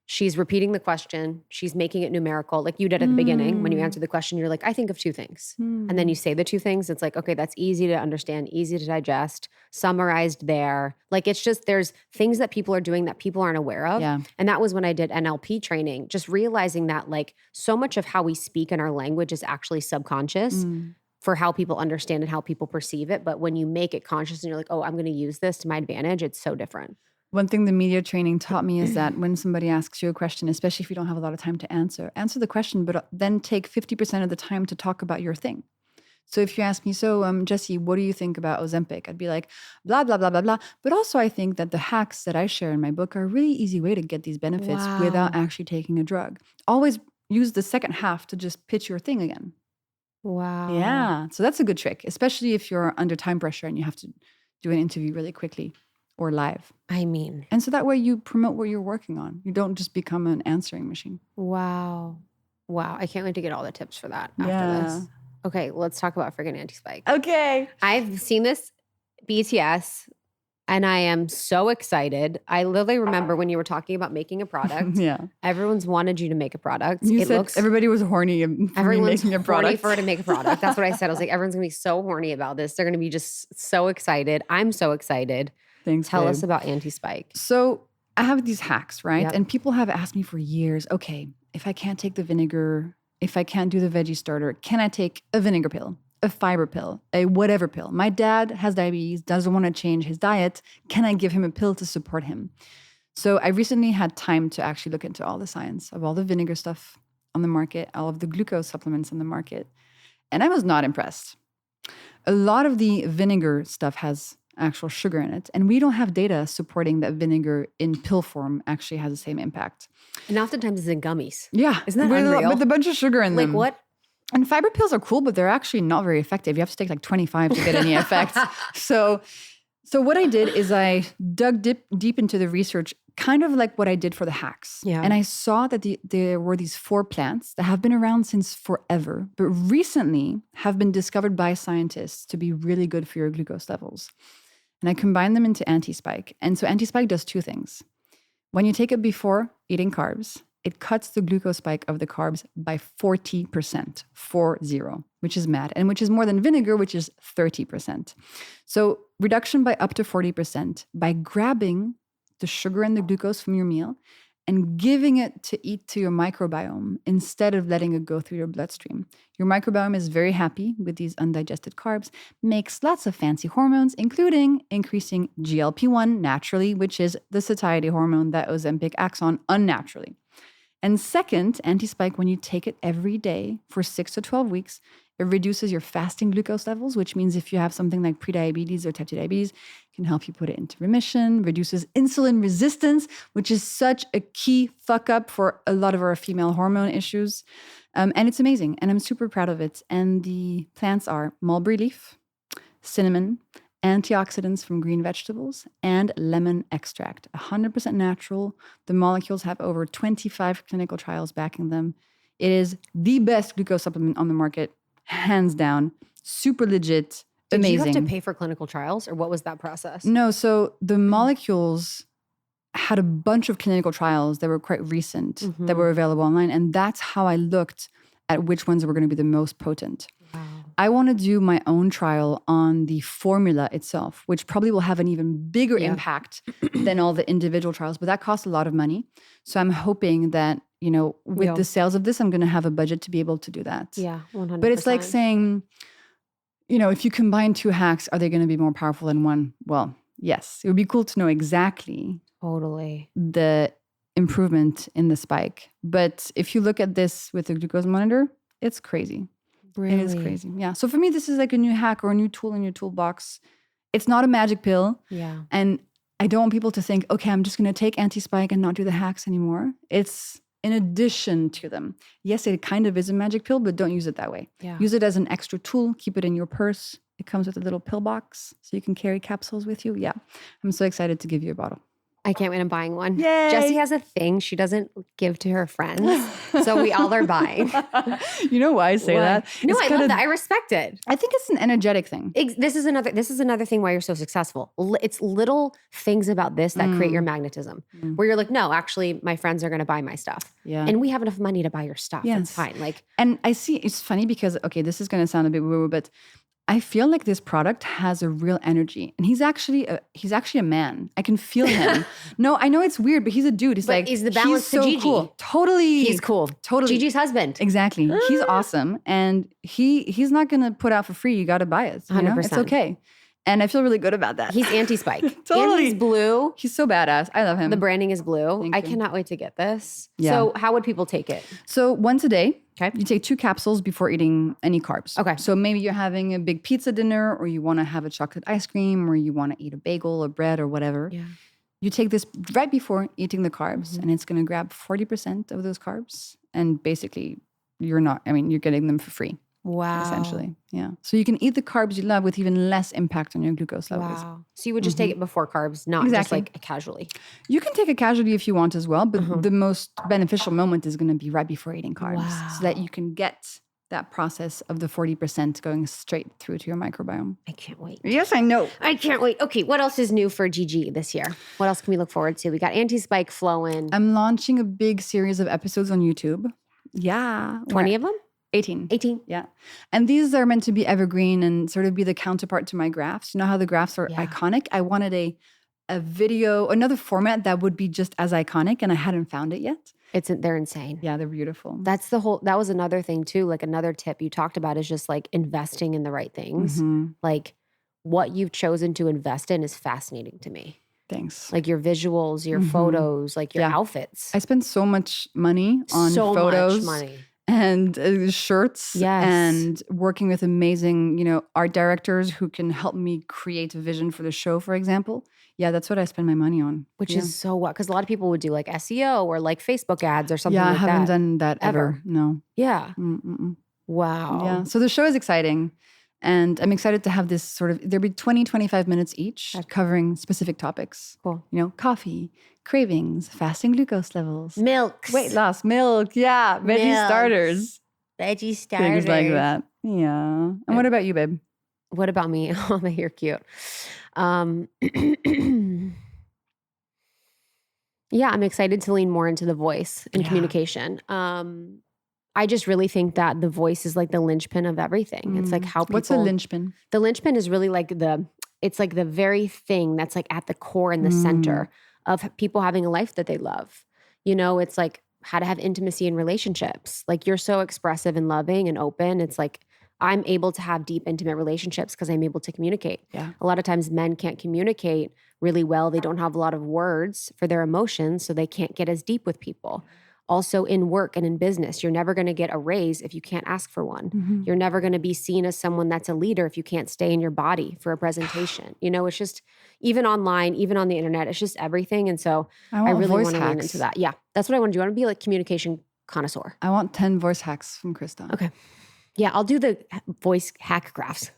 she's repeating the question. She's making it numerical. Like you did at the beginning when you answered the question, you're like, I think of two things. And then you say the two things. It's like, okay, that's easy to understand, easy to digest, summarized there. Like it's just, there's things that people are doing that people aren't aware of. Yeah. And that was when I did NLP training, just realizing that like so much of how we speak in our language is actually subconscious for how people understand and how people perceive it. But when you make it conscious and you're like, oh, I'm going to use this to my advantage, it's so different. One thing the media training taught me is that when somebody asks you a question, especially if you don't have a lot of time to answer the question, but then take 50% of the time to talk about your thing. So if you ask me, so Jessie, what do you think about Ozempic? I'd be like, blah, blah, blah, blah, blah. But also I think that the hacks that I share in my book are a really easy way to get these benefits without actually taking a drug. Always use the second half to just pitch your thing again. Wow. Yeah. So that's a good trick, especially if you're under time pressure and you have to do an interview really quickly. Or live. I mean. And so that way you promote what you're working on. You don't just become an answering machine. Wow. Wow. I can't wait to get all the tips for that after this. Okay, let's talk about friggin' anti-spike. Okay. I've seen this BTS and I am so excited. I literally remember when you were talking about making a product. Everyone's wanted you to make a product. You said everybody was horny for making a product. Horny for her to make a product. That's what I said. I was like, everyone's gonna be so horny about this. They're gonna be just so excited. I'm so excited. Thanks, Tell babe. us about anti-spike. So I have these hacks, right? And people have asked me for years, okay, if I can't take the vinegar, if I can't do the veggie starter, can I take a vinegar pill, a fiber pill, a whatever pill? My dad has diabetes, doesn't want to change his diet. Can I give him a pill to support him? So I recently had time to actually look into all the science of all the vinegar stuff on the market, all of the glucose supplements on the market. And I was not impressed. A lot of the vinegar stuff has actual sugar in it. And we don't have data supporting that vinegar in pill form actually has the same impact. And oftentimes it's in gummies. Yeah. Isn't that unreal? With a bunch of sugar in them. Like what? And fiber pills are cool, but they're actually not very effective. You have to take like 25 to get any effect. So what I did is I dug deep into the research, kind of like what I did for the hacks. Yeah. And I saw that there were these 4 plants that have been around since forever, but recently have been discovered by scientists to be really good for your glucose levels. And I combined them into anti-spike. And so anti-spike does 2 things. When you take it before eating carbs, it cuts the glucose spike of the carbs by 40%, 40, which is mad, and which is more than vinegar, which is 30%. So reduction by up to 40% by grabbing the sugar and the glucose from your meal and giving it to eat to your microbiome instead of letting it go through your bloodstream. Your microbiome is very happy with these undigested carbs, makes lots of fancy hormones, including increasing GLP-1 naturally, which is the satiety hormone that Ozempic acts on unnaturally. And second, anti-spike, when you take it every day for 6 to 12 weeks, it reduces your fasting glucose levels, which means if you have something like prediabetes or type 2 diabetes, it can help you put it into remission, reduces insulin resistance, which is such a key fuck up for a lot of our female hormone issues. And it's amazing. And I'm super proud of it. And the plants are mulberry leaf, cinnamon, antioxidants from green vegetables, and lemon extract. 100% natural. The molecules have over 25 clinical trials backing them. It is the best glucose supplement on the market, hands down. Super legit, amazing. Did you have to pay for clinical trials, or what was that process? No, so the molecules had a bunch of clinical trials that were quite recent, that were available online, and that's how I looked at which ones were going to be the most potent. Wow. I want to do my own trial on the formula itself, which probably will have an even bigger impact than all the individual trials, but that costs a lot of money. So I'm hoping that, with the sales of this, I'm going to have a budget to be able to do that. Yeah, 100%. But it's like saying, if you combine 2 hacks, are they going to be more powerful than one? Well, yes. It would be cool to know exactly the improvement in the spike. But if you look at this with the glucose monitor, it's crazy. Really? It is crazy. Yeah. So for me, this is like a new hack or a new tool in your toolbox. It's not a magic pill. Yeah. And I don't want people to think, okay, I'm just going to take anti-spike and not do the hacks anymore. It's in addition to them. Yes, it kind of is a magic pill, but don't use it that way. Yeah. Use it as an extra tool. Keep it in your purse. It comes with a little pill box so you can carry capsules with you. Yeah. I'm so excited to give you a bottle. I can't wait. I'm buying one. Yay. Jessie has a thing she doesn't give to her friends. So we all are buying. You know why I say that? No, It's I love that. I respect it. I think it's an energetic thing. This is another thing why you're so successful. It's little things about this that create your magnetism. Where you're like, no, actually, my friends are going to buy my stuff. Yeah. And we have enough money to buy your stuff. Yes. It's fine. And I see, it's funny because, okay, this is going to sound a bit woo-woo, but I feel like this product has a real energy. And he's actually a man. I can feel him. No, I know it's weird, but he's a dude. He's the balance he's to so Gigi. cool. Totally. He's cool. Totally. Gigi's husband. Exactly. He's awesome. And he's not going to put out for free. You got to buy it. 100%. It's okay. And I feel really good about that. He's anti-spike. Totally. And he's blue. He's so badass. I love him. The branding is blue. Thank I you. cannot wait to get this. Yeah. So how would people take it? So once a day, Okay. you take 2 capsules before eating any carbs. Okay. So maybe you're having a big pizza dinner, or you want to have a chocolate ice cream, or you want to eat a bagel or bread or whatever. Yeah. You take this right before eating the carbs, and it's going to grab 40% of those carbs. And basically, you're getting them for free. Wow. Essentially. Yeah. So you can eat the carbs you love with even less impact on your glucose levels. Wow. So you would just take it before carbs, not just Exactly. like casually. You can take it casually if you want as well, but the most beneficial moment is going to be right before eating carbs, so that you can get that process of the 40% going straight through to your microbiome. I can't wait. Yes, I know. I can't wait. Okay, what else is new for Gigi this year? What else can we look forward to? We got anti-spike flowing. I'm launching a big series of episodes on YouTube. Yeah. 20 of them? 18. 18? Yeah. And these are meant to be evergreen and sort of be the counterpart to my graphs. You know how the graphs are iconic? I wanted a video, another format that would be just as iconic, and I hadn't found it yet. They're insane. Yeah, they're beautiful. That was another thing too. Like another tip you talked about is just like investing in the right things. Like what you've chosen to invest in is fascinating to me. Thanks. Like your visuals, your photos, like your outfits. I spend so much money on photos. So much money. and shirts Yes. and working with amazing, art directors who can help me create a vision for the show, for example. Yeah, that's what I spend my money on. Which Yeah. is so what? Because a lot of people would do like SEO or like Facebook ads or something Yeah, like I haven't that. done that ever. Ever. No. Yeah. Mm-mm. Wow. Yeah. So the show is exciting. And I'm excited to have this sort of, there'll be 20, 25 minutes each covering specific topics. Cool. Coffee, cravings, fasting glucose levels, Milks. weight loss, milk. Yeah. Veggie Milks. starters. Veggie starters. Things like that. Yeah. And what about you, babe? What about me? Oh, you're cute. Yeah, I'm excited to lean more into the voice and communication. I just really think that the voice is like the linchpin of everything. It's like how people. What's a linchpin? The linchpin is really like it's like the very thing that's like at the core and the center of people having a life that they love. It's like how to have intimacy in relationships. Like you're so expressive and loving and open. It's like I'm able to have deep, intimate relationships because I'm able to communicate. Yeah. A lot of times men can't communicate really well. They don't have a lot of words for their emotions, so they can't get as deep with people. Also in work and in business, you're never going to get a raise if you can't ask for one. Mm-hmm. You're never going to be seen as someone that's a leader if you can't stay in your body for a presentation. It's just, even online, even on the internet, it's just everything. And so I really want to lean into that. Yeah, that's what I want to do. I want to be like communication connoisseur. I want 10 voice hacks from Krista. Okay. Yeah, I'll do the voice hack graphs.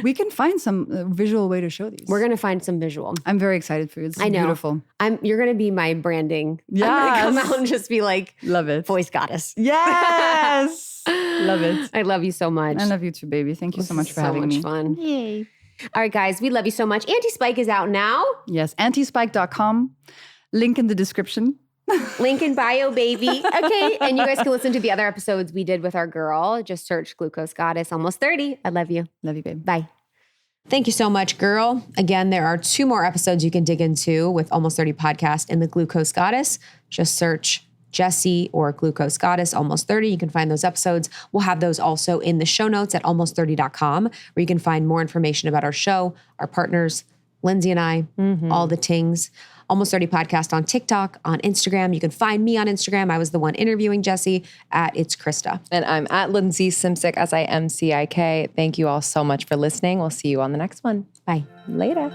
We can find some visual way to show these. We're going to find some visual. I'm very excited for you. It's beautiful. You're going to be my branding. Yes. I'm going to come out and just be like, love it. Voice goddess. Yes. Love it. I love you so much. I love you too, baby. Thank you so much for having me. So much fun. Yay. All right, guys, we love you so much. Anti-Spike is out now. Yes, antispike.com. Link in the description. Link in bio, baby. Okay. And you guys can listen to the other episodes we did with our girl. Just search Glucose Goddess, almost 30. I love you. Love you, babe. Bye. Thank you so much, girl. Again, there are 2 more episodes you can dig into with Almost 30 Podcast and the Glucose Goddess. Just search Jessie or Glucose Goddess, Almost 30. You can find those episodes. We'll have those also in the show notes at almost30.com, where you can find more information about our show, our partners, Lindsay and I, all the tings. Almost 30 Podcast on TikTok, on Instagram. You can find me on Instagram. I was the one interviewing Jessie at It's Krista. And I'm at Lindsay Simcik, SIMCIK. Thank you all so much for listening. We'll see you on the next one. Bye. Later.